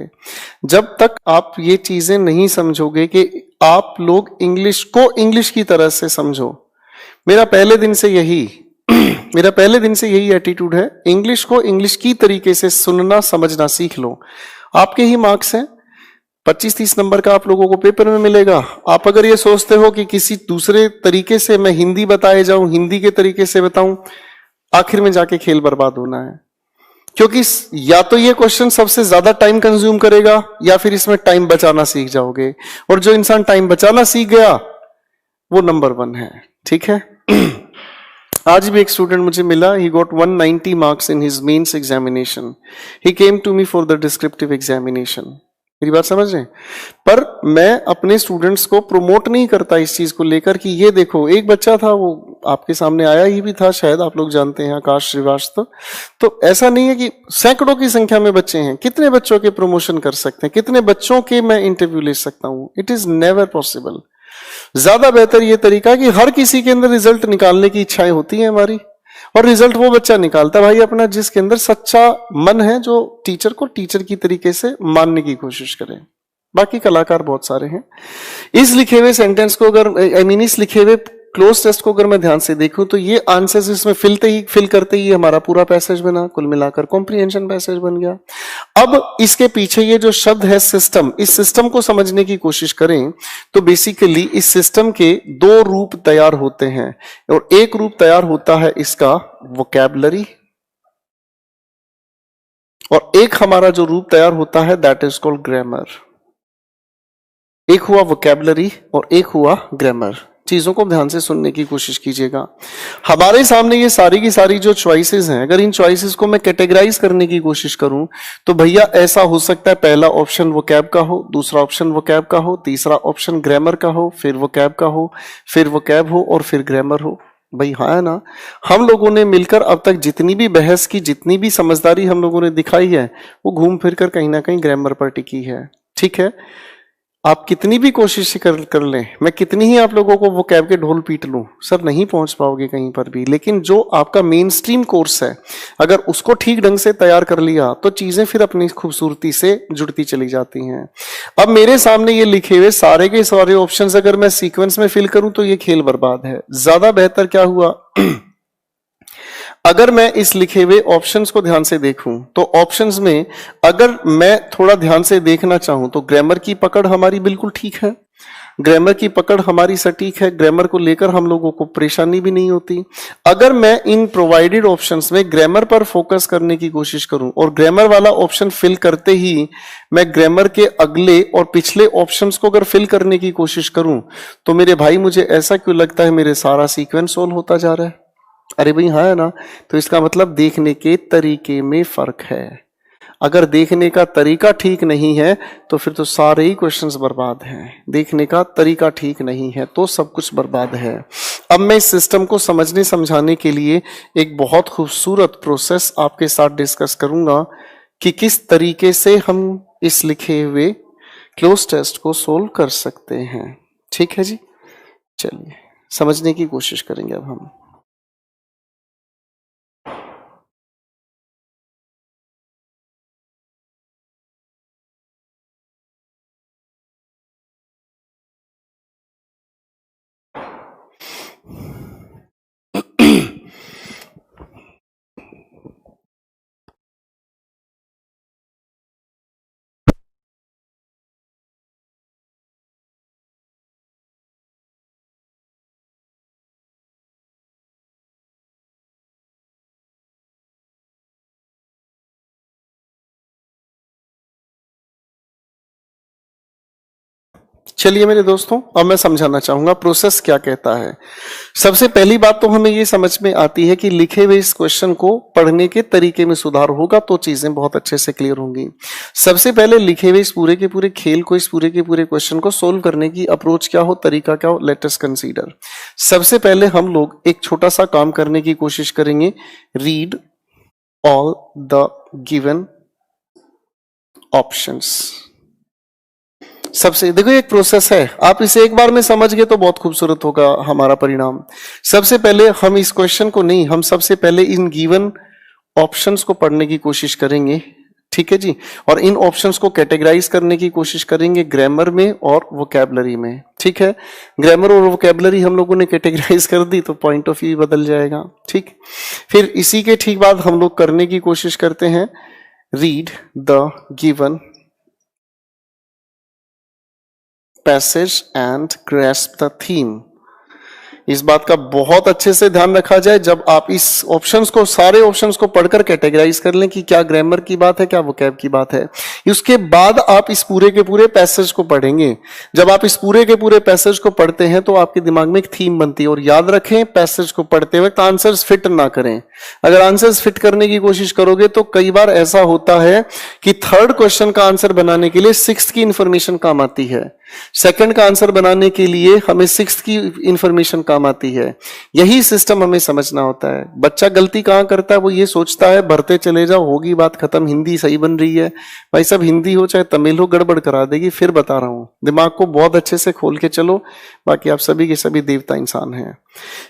[SPEAKER 1] जब तक आप ये चीजें नहीं समझोगे कि आप लोग इंग्लिश को इंग्लिश की तरह से समझो। मेरा पहले दिन से यही एटीट्यूड है, इंग्लिश को इंग्लिश की तरीके से सुनना समझना सीख लो। आपके ही मार्क्स हैं, 25-30 नंबर का आप लोगों को पेपर में मिलेगा। आप अगर ये सोचते हो कि किसी दूसरे तरीके से मैं हिंदी बताए जाऊं, हिंदी के तरीके से बताऊं, आखिर में जाके खेल बर्बाद होना है। क्योंकि या तो ये क्वेश्चन सबसे ज्यादा टाइम कंज्यूम करेगा या फिर इसमें टाइम बचाना सीख जाओगे, और जो इंसान टाइम बचाना सीख गया वो नंबर 1 है। ठीक है। आज भी एक स्टूडेंट मुझे मिला, he got 190 marks in his mains examination. He came to me for the descriptive examination. मेरी बात समझ रहे हैं? पर मैं अपने स्टूडेंट्स को प्रमोट नहीं करता इस चीज को लेकर कि ये देखो, एक बच्चा था वो आपके सामने आया ही भी था, शायद आप लोग जानते हैं, आकाश श्रीवास्तव। तो ऐसा नहीं है कि सैकड़ों की संख्या में बच्चे हैं, कितने बच्चों के प्रमोशन कर सकते हैं, कितने बच्चों के मैं इंटरव्यू ले सकता हूं? It is never possible. ज्यादा बेहतर ये तरीका कि हर किसी के अंदर रिजल्ट निकालने की इच्छाएं होती है हमारी, और रिजल्ट वो बच्चा निकालता है भाई अपना जिसके अंदर सच्चा मन है, जो टीचर को टीचर की तरीके से मानने की कोशिश करे। बाकी कलाकार बहुत सारे हैं। इस लिखे हुए सेंटेंस को अगर इस लिखे हुए क्लोज टेस्ट को अगर मैं ध्यान से देखूं तो ये आंसर्स इसमें फिल करते ही हमारा पूरा पैसेज बना, कुल मिलाकर कॉम्प्रिहेंशन पैसेज बन गया। अब इसके पीछे ये जो शब्द है सिस्टम, इस सिस्टम को समझने की कोशिश करें तो बेसिकली इस सिस्टम के 2 रूप तैयार होते हैं, और एक रूप तैयार होता है इसका वोकैबुलरी, और एक हमारा जो रूप तैयार होता है दैट इज कॉल्ड ग्रामर। एक हुआ वोकैबुलरी और एक हुआ ग्रामर। चीजों को ध्यान से सुनने की कोशिश कीजिएगा। हमारे सामने ये सारी की सारी जो चॉइसेस हैं, अगर इन चॉइसेस को मैं कैटेगराइज करने की कोशिश करूं तो भैया ऐसा हो सकता है पहला ऑप्शन वोकैब का हो, दूसरा ऑप्शन वोकैब का हो, तीसरा ऑप्शन ग्रामर का हो, फिर वोकैब का हो, फिर वोकैब हो और फिर ग्रामर हो। भाई हाँ है ना। हम लोगों ने मिलकर अब तक जितनी भी बहस की, जितनी भी समझदारी हम लोगों ने दिखाई है, वो घूम फिर कर कहीं ना कहीं ग्रामर पर टिकी है। ठीक है, आप कितनी भी कोशिश कर लें, मैं कितनी ही आप लोगों को वो कैब के ढोल पीट लूं, सर नहीं पहुंच पाओगे कहीं पर भी। लेकिन जो आपका मेन स्ट्रीम कोर्स है, अगर उसको ठीक ढंग से तैयार कर लिया तो चीजें फिर अपनी खूबसूरती से जुड़ती चली जाती हैं। अब मेरे सामने ये लिखे हुए सारे के सारे ऑप्शंस अगर मैं सीक्वेंस में फिल करूं तो ये खेल बर्बाद है। ज्यादा बेहतर क्या हुआ अगर मैं इस लिखे हुए ऑप्शंस को ध्यान से देखूं तो ऑप्शंस में अगर मैं थोड़ा ध्यान से देखना चाहूं तो ग्रामर की पकड़ हमारी बिल्कुल ठीक है, ग्रामर की पकड़ हमारी सटीक है, ग्रामर को लेकर हम लोगों को परेशानी भी नहीं होती। अगर मैं इन प्रोवाइडेड ऑप्शंस में ग्रामर पर फोकस करने की कोशिश करूं और ग्रामर वाला ऑप्शन फिल करते ही मैं ग्रामर के अगले और पिछले ऑप्शंस को अगर फिल करने की कोशिश करूं तो मेरे भाई मुझे ऐसा क्यों लगता है मेरे सारा सीक्वेंस सोल्व होता जा रहा है। अरे भाई हाँ है ना। तो इसका मतलब देखने के तरीके में फर्क है। अगर देखने का तरीका ठीक नहीं है तो फिर तो सारे ही क्वेश्चंस बर्बाद हैं। देखने का तरीका ठीक नहीं है तो सब कुछ बर्बाद है। अब मैं इस सिस्टम को समझने समझाने के लिए एक बहुत खूबसूरत प्रोसेस आपके साथ डिस्कस करूंगा कि किस तरीके से हम इस लिखे हुए क्लोज टेस्ट को सोल्व कर सकते हैं। ठीक है जी, चलिए समझने की कोशिश करेंगे अब हम। चलिए मेरे दोस्तों, अब मैं समझाना चाहूंगा प्रोसेस क्या कहता है। सबसे पहली बात तो हमें ये समझ में आती है कि लिखे हुए इस क्वेश्चन को पढ़ने के तरीके में सुधार होगा तो चीजें बहुत अच्छे से क्लियर होंगी। सबसे पहले लिखे हुए इस पूरे के पूरे खेल को, इस पूरे के पूरे क्वेश्चन को सोल्व करने की अप्रोच क्या हो, तरीका क्या हो, लेट अस कंसीडर। सबसे पहले हम लोग एक छोटा सा काम करने की कोशिश करेंगे। Read all the given options. सबसे देखो एक प्रोसेस है, आप इसे एक बार में समझ गए तो बहुत खूबसूरत होगा हमारा परिणाम। सबसे पहले हम इस क्वेश्चन को नहीं, हम सबसे पहले इन गिवन ऑप्शंस को पढ़ने की कोशिश करेंगे। ठीक है जी, और इन ऑप्शंस को कैटेगराइज करने की कोशिश करेंगे ग्रामर में और वोकैबुलरी में। ठीक है, ग्रामर और वोकैबुलरी हम लोगों ने कैटेगराइज कर दी तो पॉइंट ऑफ व्यू बदल जाएगा। ठीक, फिर इसी के ठीक बाद हम लोग करने की कोशिश करते हैं read the given passage and grasp the theme। इस बात का बहुत अच्छे से ध्यान रखा जाए जब आप इस ऑप्शंस को, सारे ऑप्शंस को पढ़कर कैटेगराइज कर लें कि क्या ग्रामर की बात है, क्या वोकैब की बात है। उसके बाद आप इस पूरे के पूरे पैसेज को पढ़ेंगे। जब आप इस पूरे के पूरे पैसेज को पढ़ते हैं तो आपके दिमाग में एक थीम बनती है। और याद रखें, पैसेज को पढ़ते वक्त आंसर्स फिट ना करें। अगर आंसर्स फिट करने की कोशिश करोगे तो कई बार ऐसा होता है कि थर्ड क्वेश्चन का आंसर बनाने के लिए सिक्स्थ की इंफॉर्मेशन काम आती है, सेकंड का आंसर बनाने के लिए हमें सिक्स्थ की इंफॉर्मेशन काम आती है। यही सिस्टम हमें समझना होता है। बच्चा गलती कहां करता है, वो ये सोचता है भरते चले जाओ, होगी बात खत्म, हिंदी सही बन रही है। भाई सब हिंदी हो चाहे तमिल हो, गड़बड़ करा देगी। फिर बता रहा हूं, दिमाग को बहुत अच्छे से खोल के चलो, बाकी आप सभी के सभी देवता इंसान हैं।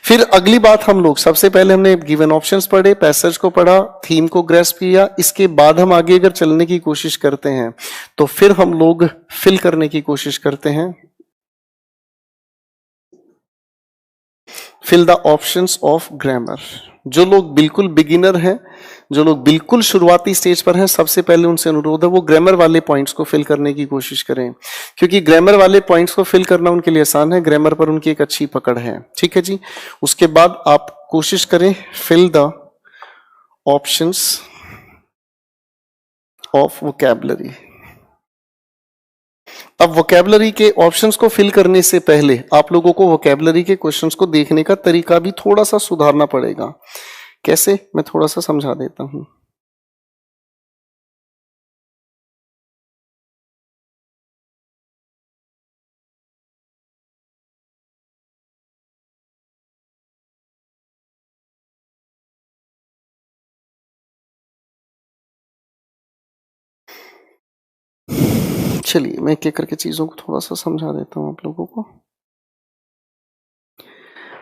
[SPEAKER 1] फिर अगली बात हम लोग, सबसे पहले हमने गिवन ऑप्शंस पढ़े, पैसेज को पढ़ा, थीम को ग्रेस्प किया। इसके बाद हम आगे अगर चलने की कोशिश करते हैं तो फिर हम लोग फिल करने की कोशिश करते हैं, fill the options of grammar. जो लोग बिल्कुल बिगिनर हैं, जो लोग बिल्कुल शुरुआती स्टेज पर हैं, सबसे पहले उनसे अनुरोध है वो ग्रामर वाले पॉइंट्स को फिल करने की कोशिश करें, क्योंकि ग्रामर वाले पॉइंट्स को फिल करना उनके लिए आसान है, ग्रामर पर उनकी एक अच्छी पकड़ है। ठीक है जी, उसके बाद आप कोशिश करें fill the options of vocabulary. अब वोकैबुलरी के ऑप्शंस को फिल करने से पहले आप लोगों को वोकैबुलरी के क्वेश्चंस को देखने का तरीका भी थोड़ा सा सुधारना पड़ेगा। कैसे, मैं थोड़ा सा समझा देता हूं। चलिए मैं एक एक करके चीजों को थोड़ा सा समझा देता हूं आप लोगों को।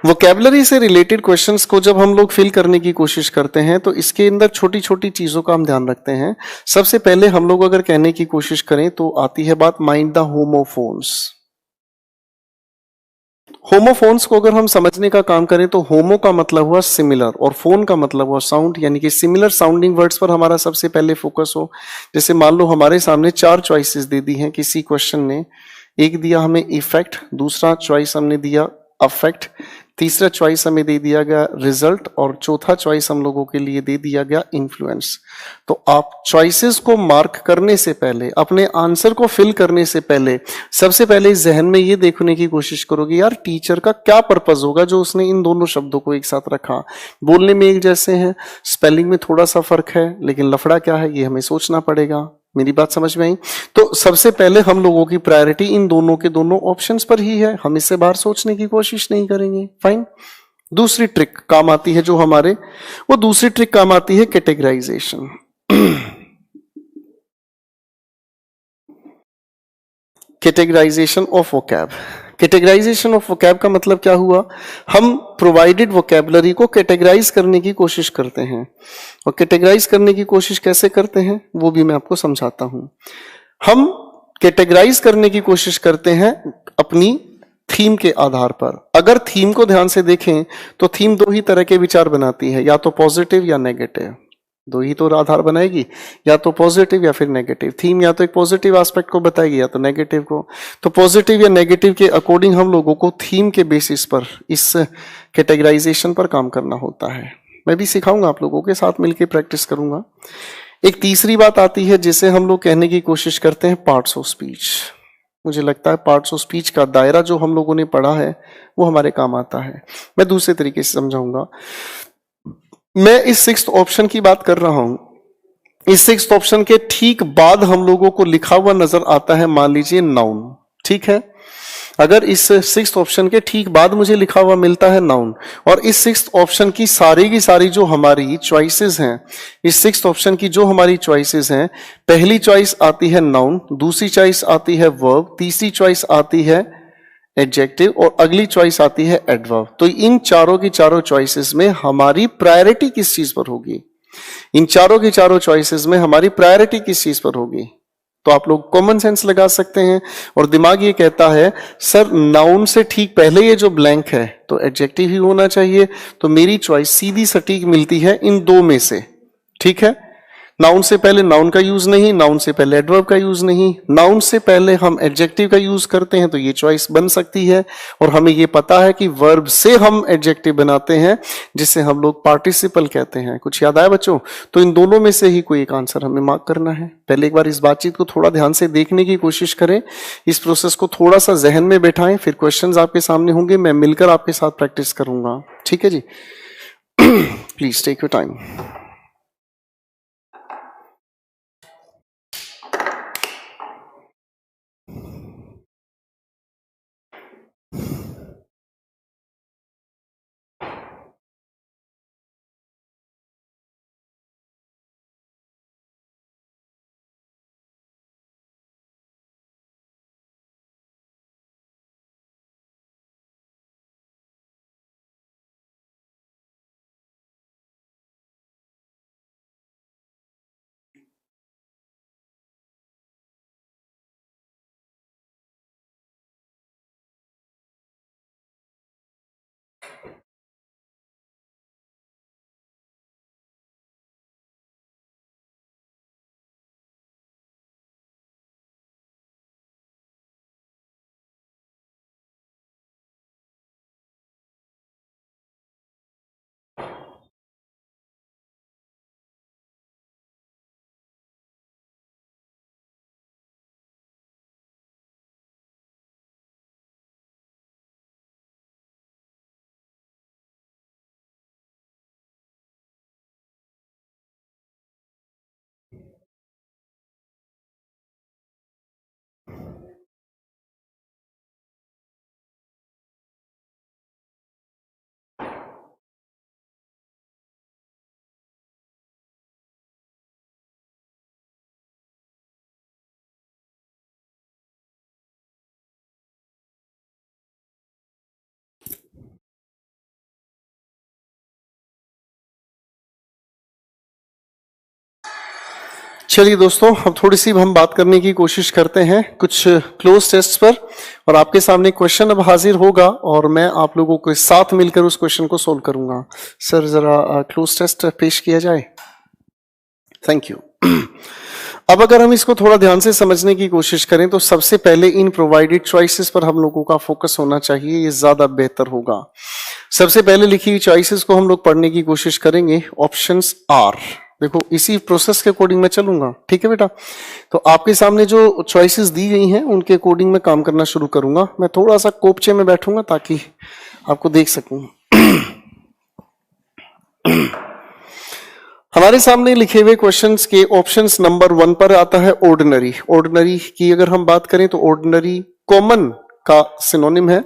[SPEAKER 1] वोकैबुलरी से रिलेटेड क्वेश्चंस को जब हम लोग फिल करने की कोशिश करते हैं तो इसके अंदर छोटी छोटी चीजों का हम ध्यान रखते हैं। सबसे पहले हम लोग अगर कहने की कोशिश करें तो आती है बात माइंड द होमोफोन्स। होमोफोन्स को अगर हम समझने का काम करें तो होमो का मतलब हुआ सिमिलर और फोन का मतलब हुआ साउंड, यानी कि सिमिलर साउंडिंग वर्ड्स पर हमारा सबसे पहले फोकस हो। जैसे मान लो हमारे सामने 4 चॉइसेस दे दी हैं किसी क्वेश्चन ने। एक दिया हमें इफेक्ट, दूसरा चॉइस हमने दिया अफेक्ट, तीसरा चॉइस हमें दे दिया गया रिजल्ट और चौथा चॉइस हम लोगों के लिए दे दिया गया इन्फ्लुएंस। तो आप चॉइसेस को मार्क करने से पहले, अपने आंसर को फिल करने से पहले सबसे पहले इस जहन में ये देखने की कोशिश करोगे यार टीचर का क्या पर्पस होगा जो उसने इन दोनों शब्दों को एक साथ रखा। बोलने में एक जैसे हैं, स्पेलिंग में थोड़ा सा फर्क है, लेकिन लफड़ा क्या है ये हमें सोचना पड़ेगा। मेरी बात समझ में आई? तो सबसे पहले हम लोगों की प्रायोरिटी इन दोनों के दोनों ऑप्शंस पर ही है, हम इससे बाहर सोचने की कोशिश नहीं करेंगे। फाइन। दूसरी ट्रिक काम आती है जो हमारे, वो दूसरी ट्रिक काम आती है categorisation. Categorisation of vocab. Categorisation of vocab का मतलब क्या हुआ, हम प्रोवाइडेड वोकैबुलरी को कैटेगराइज करने की कोशिश करते हैं। और कैटेगराइज करने की कोशिश कैसे करते हैं वो भी मैं आपको समझाता हूं। हम कैटेगराइज करने की कोशिश करते हैं अपनी थीम के आधार पर। अगर थीम को ध्यान से देखें तो थीम दो ही तरह के विचार बनाती है, या तो पॉजिटिव या नेगेटिव। दो ही तो आधार बनाएगी, या तो पॉजिटिव या फिर नेगेटिव। थीम या तो एक पॉजिटिव एस्पेक्ट को बताएगी या तो नेगेटिव को। तो पॉजिटिव या नेगेटिव के अकॉर्डिंग हम लोगों को थीम के बेसिस पर इस कैटेगराइजेशन पर काम करना होता है। मैं भी सिखाऊंगा, आप लोगों के साथ मिलकर प्रैक्टिस करूंगा। एक तीसरी बात आती है जिसे हम लोग कहने की कोशिश करते हैं पार्ट्स ऑफ स्पीच। मुझे लगता है पार्ट्स ऑफ स्पीच का दायरा जो हम लोगों ने पढ़ा है वो हमारे काम आता है। मैं दूसरे तरीके से समझाऊंगा। मैं इस सिक्स्थ ऑप्शन की बात कर रहा हूं। इस सिक्स्थ ऑप्शन के ठीक बाद हम लोगों को लिखा हुआ नजर आता है, मान लीजिए नाउन। ठीक है, अगर इस सिक्स्थ ऑप्शन के ठीक बाद मुझे लिखा हुआ मिलता है नाउन, और इस सिक्स्थ ऑप्शन की सारी जो हमारी चॉइसेस हैं, इस सिक्स्थ ऑप्शन की जो हमारी चॉइसेस हैं, पहली चॉइस आती है नाउन, दूसरी चॉइस आती है वर्ब, तीसरी चॉइस आती है एडजेक्टिव और अगली चॉइस आती है एडवर्ब। तो इन चारों की चारों चॉइसेस में हमारी प्रायोरिटी किस चीज पर होगी? इन चारों की चारों चॉइसेस में हमारी प्रायोरिटी किस चीज पर होगी? तो आप लोग कॉमन सेंस लगा सकते हैं और दिमाग ये कहता है सर नाउन से ठीक पहले ये जो ब्लैंक है तो एडजेक्टिव ही होना चाहिए। तो मेरी चॉइस सीधी सटीक मिलती है इन दो में से। ठीक है, नाउन से पहले नाउन का यूज नहीं, नाउन से पहले एडवर्ब का यूज नहीं, नाउन से पहले हम एडजेक्टिव का यूज करते हैं, तो ये चॉइस बन सकती है। और हमें ये पता है कि वर्ब से हम एडजेक्टिव बनाते हैं जिसे हम लोग पार्टिसिपल कहते हैं। कुछ याद आया बच्चों? तो इन दोनों में से ही कोई एक आंसर हमें मार्क करना है। पहले एक बार इस बातचीत को थोड़ा ध्यान से देखने की कोशिश करें, इस प्रोसेस को थोड़ा सा जहन में बैठाएं, फिर क्वेश्चंस आपके सामने होंगे, मैं मिलकर आपके साथ प्रैक्टिस करूंगा। ठीक है जी? Please take your time. चलिए दोस्तों, अब थोड़ी सी हम बात करने की कोशिश करते हैं कुछ क्लोज टेस्ट पर, और आपके सामने क्वेश्चन अब हाजिर होगा और मैं आप लोगों के साथ मिलकर उस क्वेश्चन को सोल्व करूंगा। सर जरा क्लोज टेस्ट पेश किया जाए। Thank you. अब अगर हम इसको थोड़ा ध्यान से समझने की कोशिश करें तो सबसे पहले इन प्रोवाइडेड चॉइसेस पर हम लोगों का फोकस होना चाहिए, ये ज्यादा बेहतर होगा। सबसे पहले लिखी हुई चॉइसेस को हम लोग पढ़ने की कोशिश करेंगे। ऑप्शंस आर, देखो इसी प्रोसेस के अकॉर्डिंग मैं चलूंगा, ठीक है बेटा। तो आपके सामने जो चॉइसेस दी गई हैं उनके अकॉर्डिंग मैं काम करना शुरू करूंगा। मैं थोड़ा सा कोपचे में बैठूंगा ताकि आपको देख सकूं। हमारे सामने लिखे हुए क्वेश्चंस के ऑप्शंस नंबर 1 पर आता है ऑर्डिनरी। ऑर्डिनरी की अगर हम बात करें तो ऑर्डिनरी कॉमन का सिनोनिम है,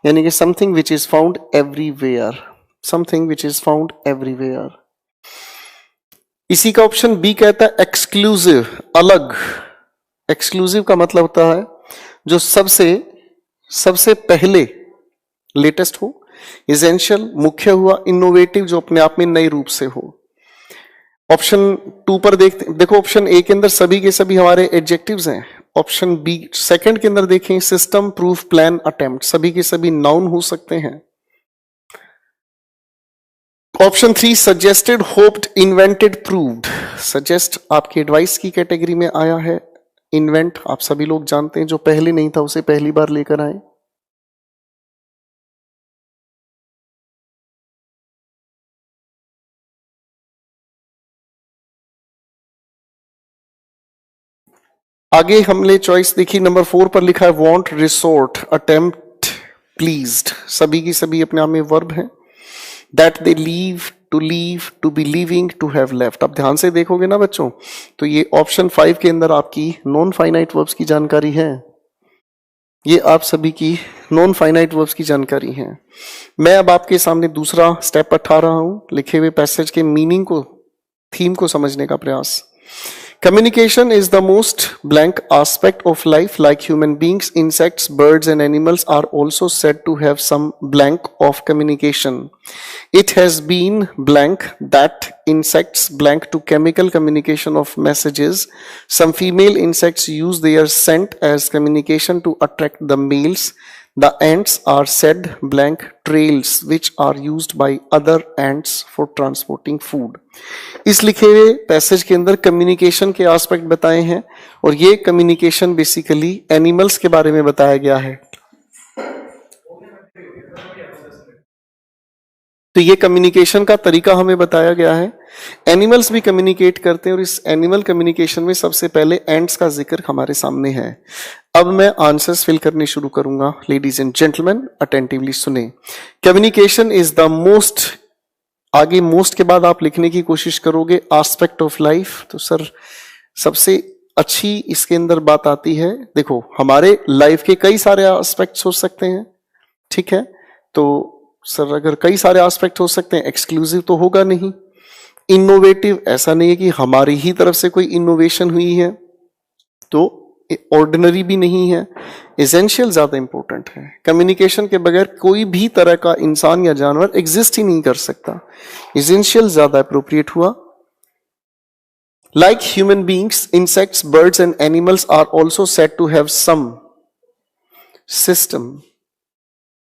[SPEAKER 1] यानी कि something which is found everywhere, something which is found everywhere. इसी का ऑप्शन बी कहता है एक्सक्लूसिव, अलग। एक्सक्लूसिव का मतलब होता है जो सबसे पहले, लेटेस्ट हो, एसेंशियल मुख्य हुआ, इनोवेटिव जो अपने आप में नए रूप से हो। ऑप्शन 2 पर देखो ऑप्शन ए के अंदर सभी के सभी हमारे एडजेक्टिव्स हैं। ऑप्शन बी सेकंड के अंदर देखें सिस्टम, प्रूफ, प्लान, अटेम्प्ट, सभी के सभी नाउन हो सकते हैं। Option 3 suggested, hoped, invented, proved. Suggest आपकी एडवाइस की कैटेगरी में आया है। इन्वेंट आप सभी लोग जानते हैं, जो पहले नहीं था उसे पहली बार लेकर आए। आगे हमने चॉइस देखी नंबर 4 पर लिखा है वांट, रिसोर्ट, अटेम्प्ट, प्लीज्ड, सभी की सभी अपने आप में वर्ब है। That they leave, to leave, to be leaving, to have left. अब ध्यान से देखोगे ना बच्चों तो ये ऑप्शन 5 के अंदर आपकी नॉन फाइनाइट वर्ब्स की जानकारी है। ये आप सभी की नॉन फाइनाइट वर्ब्स की जानकारी है। मैं अब आपके सामने दूसरा स्टेप उठा रहा हूं, लिखे हुए पैसेज के मीनिंग को, थीम को समझने का प्रयास। Communication is the most blank aspect of life. Like human beings, insects, birds, and animals are also said to have some blank of communication. It has been blank that insects blank to chemical communication of messages. Some female insects use their scent as communication to attract the males. The ants are said blank trails which are used by other ants for transporting food. इस लिखे हुए passage के अंदर communication के aspect बताए हैं और ये कम्युनिकेशन बेसिकली एनिमल्स के बारे में बताया गया है। तो ये कम्युनिकेशन का तरीका हमें बताया गया है। एनिमल्स भी कम्युनिकेट करते हैं और इस एनिमल कम्युनिकेशन में सबसे पहले एंट्स का जिक्र हमारे सामने है। अब मैं आंसर्स फिल करने शुरू करूंगा। लेडीज एंड जेंटलमैन अटेंटिवली सुने। कम्युनिकेशन इज द मोस्ट, आगे मोस्ट के बाद आप लिखने की कोशिश करोगे एस्पेक्ट ऑफ लाइफ। तो सर सबसे अच्छी इसके अंदर बात आती है, देखो हमारे लाइफ के कई सारे एस्पेक्ट्स हो सकते हैं, ठीक है। तो सर अगर कई सारे एस्पेक्ट हो सकते हैं, एक्सक्लूसिव तो होगा नहीं। इनोवेटिव, ऐसा नहीं है कि हमारी ही तरफ से कोई इनोवेशन हुई है, तो ऑर्डिनरी भी नहीं है। एसेंशियल ज्यादा इंपॉर्टेंट है। कम्युनिकेशन के बगैर कोई भी तरह का इंसान या जानवर एग्जिस्ट ही नहीं कर सकता। एसेंशियल ज्यादा अप्रोप्रिएट हुआ। Like human beings, insects, birds and animals are also said to have some system,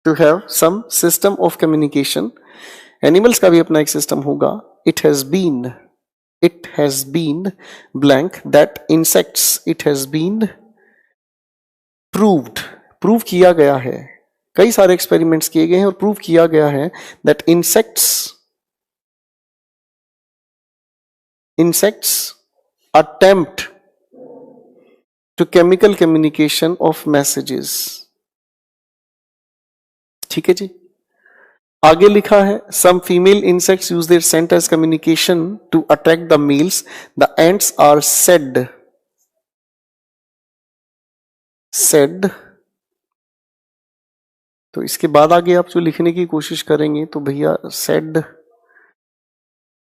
[SPEAKER 1] to have some system of communication. Animals का भी अपना एक सिस्टम होगा। It has been blank that insects, it has been proved, prove किया गया है, कई सारे एक्सपेरिमेंट्स किए गए हैं और प्रूव किया गया है that insects attempt to chemical communication of messages. ठीक है जी। आगे लिखा है some female insects use their scent as communication to attract the males. The ants are said तो इसके बाद आगे आप जो लिखने की कोशिश करेंगे तो भैया said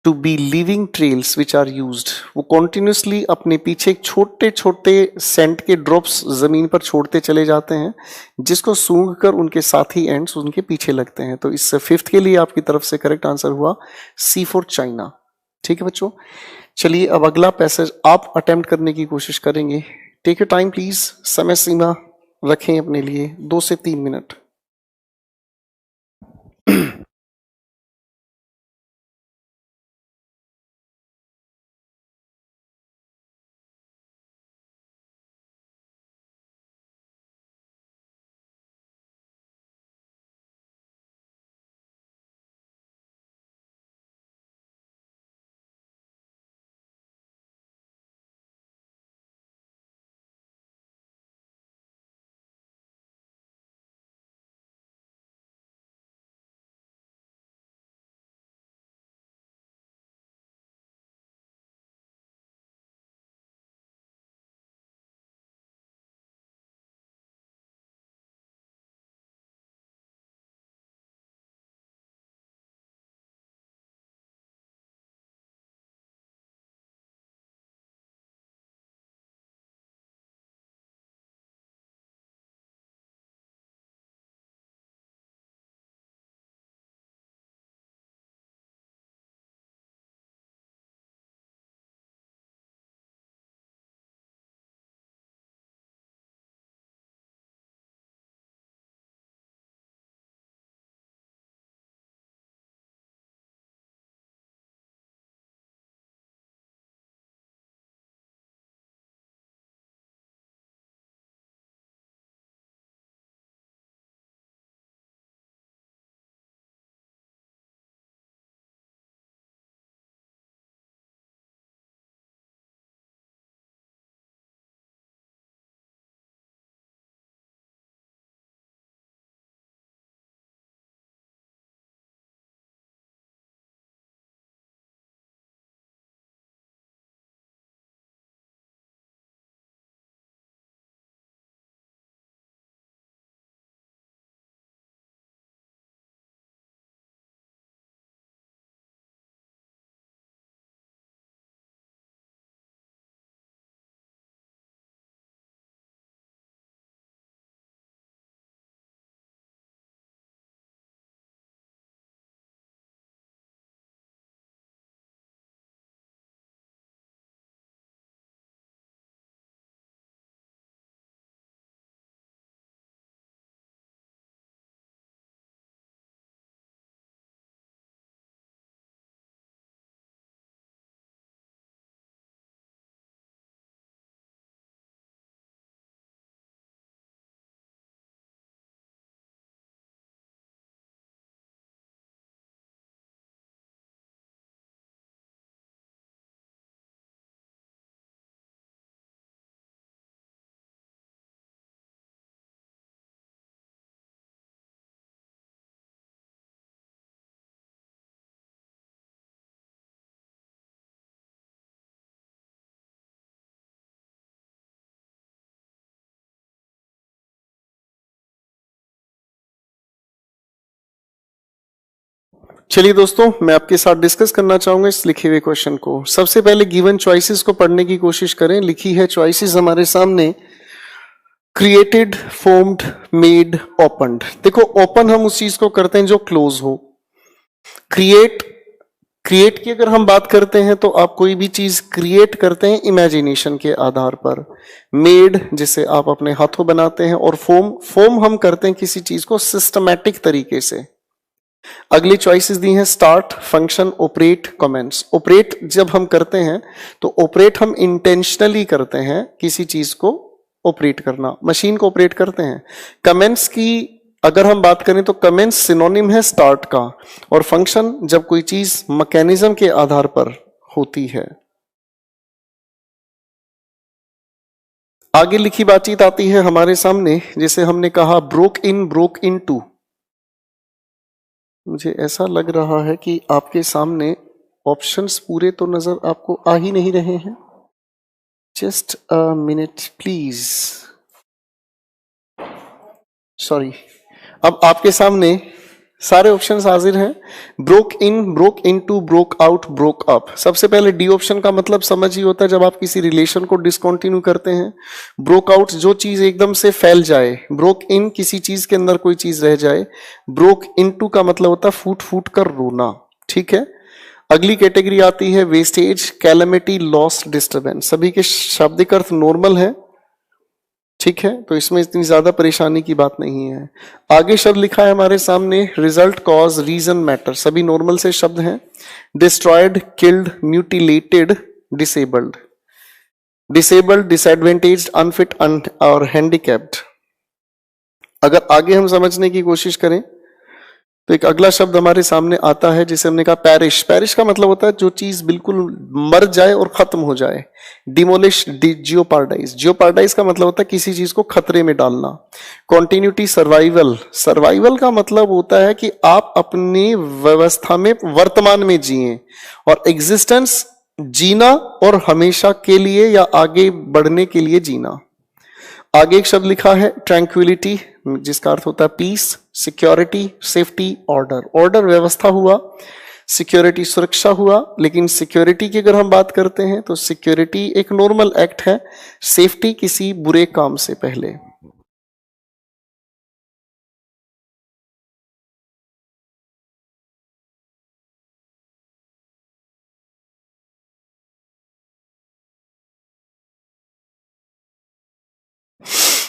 [SPEAKER 1] to be leaving trails which are used, वो कॉन्टिन्यूसली अपने पीछे छोटे छोटे सेंट के ड्रॉप्स जमीन पर छोड़ते चले जाते हैं, जिसको सूंघ कर उनके साथी एंड्स उनके पीछे लगते हैं। तो इस 5th के लिए आपकी तरफ से करेक्ट आंसर हुआ C फॉर चाइना। ठीक है बच्चों, चलिए अब अगला पैसेज आप अटेम्प्ट करने की कोशिश करेंगे। टेक योर टाइम प्लीज, समय सीमा रखें अपने लिए 2 से 3 मिनट। चलिए दोस्तों, मैं आपके साथ डिस्कस करना चाहूंगा इस लिखे हुए क्वेश्चन को। सबसे पहले गिवन चॉइसेस को पढ़ने की कोशिश करें। लिखी है चॉइसेस हमारे सामने, क्रिएटेड, फॉर्म्ड, मेड, ओपनड। देखो, ओपन हम उस चीज को करते हैं जो क्लोज हो। क्रिएट, क्रिएट की अगर हम बात करते हैं तो आप कोई भी चीज क्रिएट करते हैं इमेजिनेशन के आधार पर। मेड, जिसे आप अपने हाथों बनाते हैं। और फॉर्म, फॉर्म हम करते हैं किसी चीज को सिस्टमैटिक तरीके से। अगली चॉइसेस दी हैं, start, function, operate, comments. Operate जब हम करते हैं तो ऑपरेट हम इंटेंशनली करते हैं, किसी चीज को ऑपरेट करना, मशीन को ऑपरेट करते हैं। कमेंट्स की अगर हम बात करें तो कमेंट्स सिनोनिम है स्टार्ट का। और फंक्शन जब कोई चीज मैकेनिज्म के आधार पर होती है। आगे लिखी बातचीत आती है हमारे सामने, जिसे हमने कहा ब्रोक इन टू। मुझे ऐसा लग रहा है कि आपके सामने ऑप्शंस पूरे तो नजर आपको आ ही नहीं रहे हैं। Just a minute please, sorry. अब आपके सामने सारे ऑप्शंस हाजिर हैं। Broke into, broke out, broke up. सबसे पहले डी ऑप्शन का मतलब समझ ही होता है जब आप किसी रिलेशन को डिसकंटिन्यू करते हैं। ब्रोक आउट जो चीज एकदम से फैल जाए। ब्रोक इन किसी चीज के अंदर कोई चीज रह जाए। ब्रोक इनटू का मतलब होता है फूट फूट कर रोना। ठीक है। अगली कैटेगरी आती है वेस्टेज, कैलेमिटी, लॉस, डिस्टर्बेंस। सभी के शाब्दिक अर्थ नॉर्मल है, ठीक है, तो इसमें इतनी ज्यादा परेशानी की बात नहीं है। आगे शब्द लिखा है हमारे सामने, रिजल्ट, कॉज, रीजन, मैटर, सभी नॉर्मल से शब्द हैं। Destroyed, killed, mutilated, disabled. Disabled, disadvantaged, unfit और हैंडीकैप्ड। अगर आगे हम समझने की कोशिश करें तो एक अगला शब्द हमारे सामने आता है जिसे हमने कहा पैरिश। पैरिश का मतलब होता है जो चीज बिल्कुल मर जाए और खत्म हो जाए। Demolish, jeopardise. जियोपार्डाइज का मतलब होता है किसी चीज को खतरे में डालना। Continuity, survival. सर्वाइवल का मतलब होता है कि आप अपनी व्यवस्था में वर्तमान में जिए, और एग्जिस्टेंस जीना और हमेशा के लिए या आगे बढ़ने के लिए जीना। आगे एक शब्द लिखा है ट्रैंक्विलिटी, जिसका अर्थ होता है peace. Security, safety, order. Order व्यवस्था हुआ, सिक्योरिटी सुरक्षा हुआ। लेकिन सिक्योरिटी की अगर हम बात करते हैं तो सिक्योरिटी एक नॉर्मल एक्ट है, सेफ्टी किसी बुरे काम से पहले।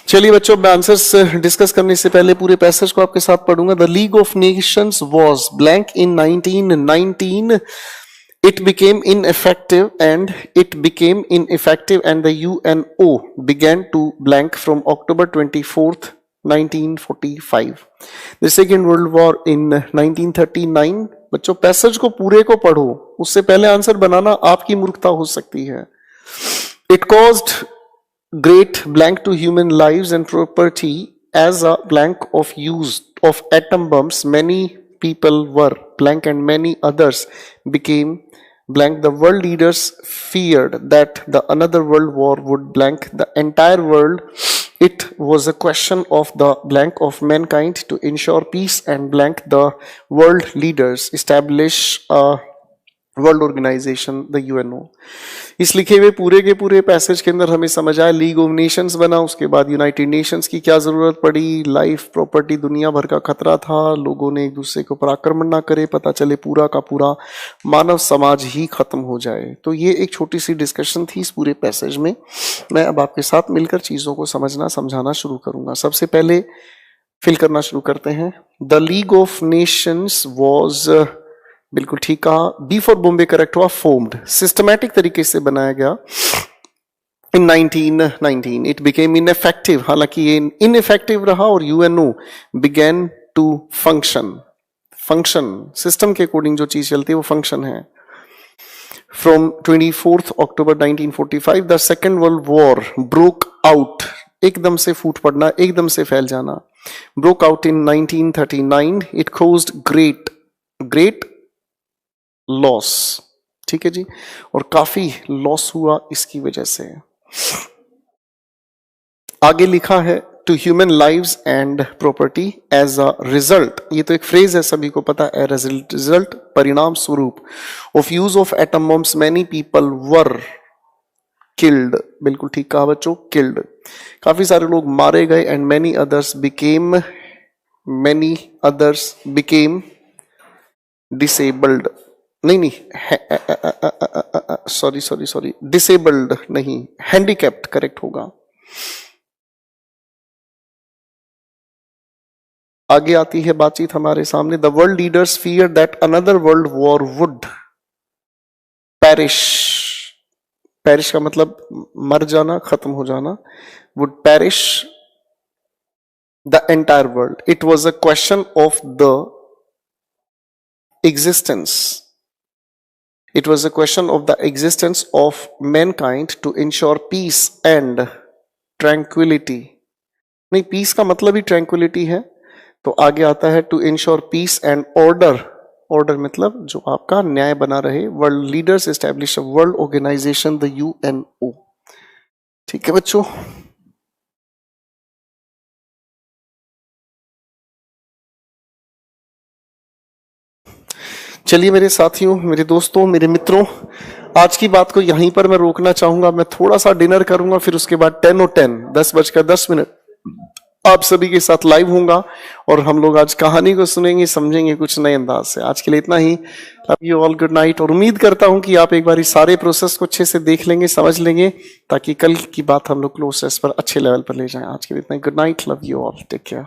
[SPEAKER 1] चलिए बच्चों, मैं आंसर्स डिस्कस करने से पहले पूरे पैसेज को आपके साथ पढ़ूंगा। The league of Nations was blank in 1919. It became ineffective and the UNO began to blank from October 24th, 1945. The Second World War in 1939. बच्चों पैसेज को पूरे को पढ़ो, उससे पहले आंसर बनाना आपकी मूर्खता हो सकती है। It caused great blank to human lives and property as a blank of use of atom bombs. Many people were blank and many others became blank. The world leaders feared that the another world war would blank the entire world. It was a question of the blank of mankind to ensure peace and blank the world leaders establish a world organisation, the UNO. इस लिखे हुए पूरे के पूरे passage के अंदर हमें समझ आया लीग ऑफ नेशंस बना, उसके बाद यूनाइटेड नेशंस की क्या जरूरत पड़ी, लाइफ, प्रॉपर्टी, दुनिया भर का खतरा था, लोगों ने एक दूसरे को पर आक्रमण ना करे, पता चले पूरा का पूरा मानव समाज ही खत्म हो जाए। तो ये एक छोटी सी डिस्कशन थी इस पूरे पैसेज में। मैं अब आपके साथ मिलकर चीजों को समझना समझाना शुरू करूंगा। सबसे पहले फिल करना शुरू करते हैं। The league of Nations was, बिल्कुल ठीक कहा, बी फॉर बॉम्बे करेक्ट हुआ, फॉर्म्ड, सिस्टमैटिक तरीके से बनाया गया इन 1919। इट बिकेम इनइफेक्टिव, हालांकि ये इनइफेक्टिव रहा, और UNO began to function. Function system के अकॉर्डिंग जो चीज चलती है वो फंक्शन है। From 24 October 1945 the second world war broke out, एकदम से फूट पड़ना, एकदम से फैल जाना, broke out in 1939। It caused great loss, ठीक है जी, और काफी लॉस हुआ इसकी वजह से। आगे लिखा है to human lives and property as a result, ये तो एक फ्रेज है सभी को पता है, रिजल्ट परिणाम स्वरूप, of use of atom bombs many people were killed, बिल्कुल ठीक कहा बच्चों, किल्ड, काफी सारे लोग मारे गए, and many others became disabled, नहीं सॉरी डिसेबल्ड नहीं, हैंडीकैप्ड करेक्ट होगा। आगे आती है बातचीत हमारे सामने। The world leaders fear that another world war would parish, parish का मतलब मर जाना, खत्म हो जाना, would parish the entire world. It was a question of the existence, it was a question of the existence of mankind to ensure peace and tranquility। नहीं, peace का मतलब ही tranquility है, तो आगे आता है to ensure peace and order, order मतलब जो आपका न्याय बना रहे। world leaders establish a world organization, the UNO। ठीक है बच्चों, चलिए मेरे साथियों, मेरे दोस्तों, मेरे मित्रों, आज की बात को यहीं पर मैं रोकना चाहूंगा। मैं थोड़ा सा डिनर करूंगा, फिर उसके बाद 10 और 10, 10 बजकर 10 मिनट आप सभी के साथ लाइव होऊंगा और हम लोग आज कहानी को सुनेंगे, समझेंगे कुछ नए अंदाज से। आज के लिए इतना ही। Love you all, good night. और उम्मीद करता हूं कि आप एक बार सारे प्रोसेस को अच्छे से देख लेंगे, समझ लेंगे, ताकि कल की बात हम लोग क्लोज पर अच्छे लेवल पर ले जाएं। आज के लिए इतना ही। Good night, love you all, take care.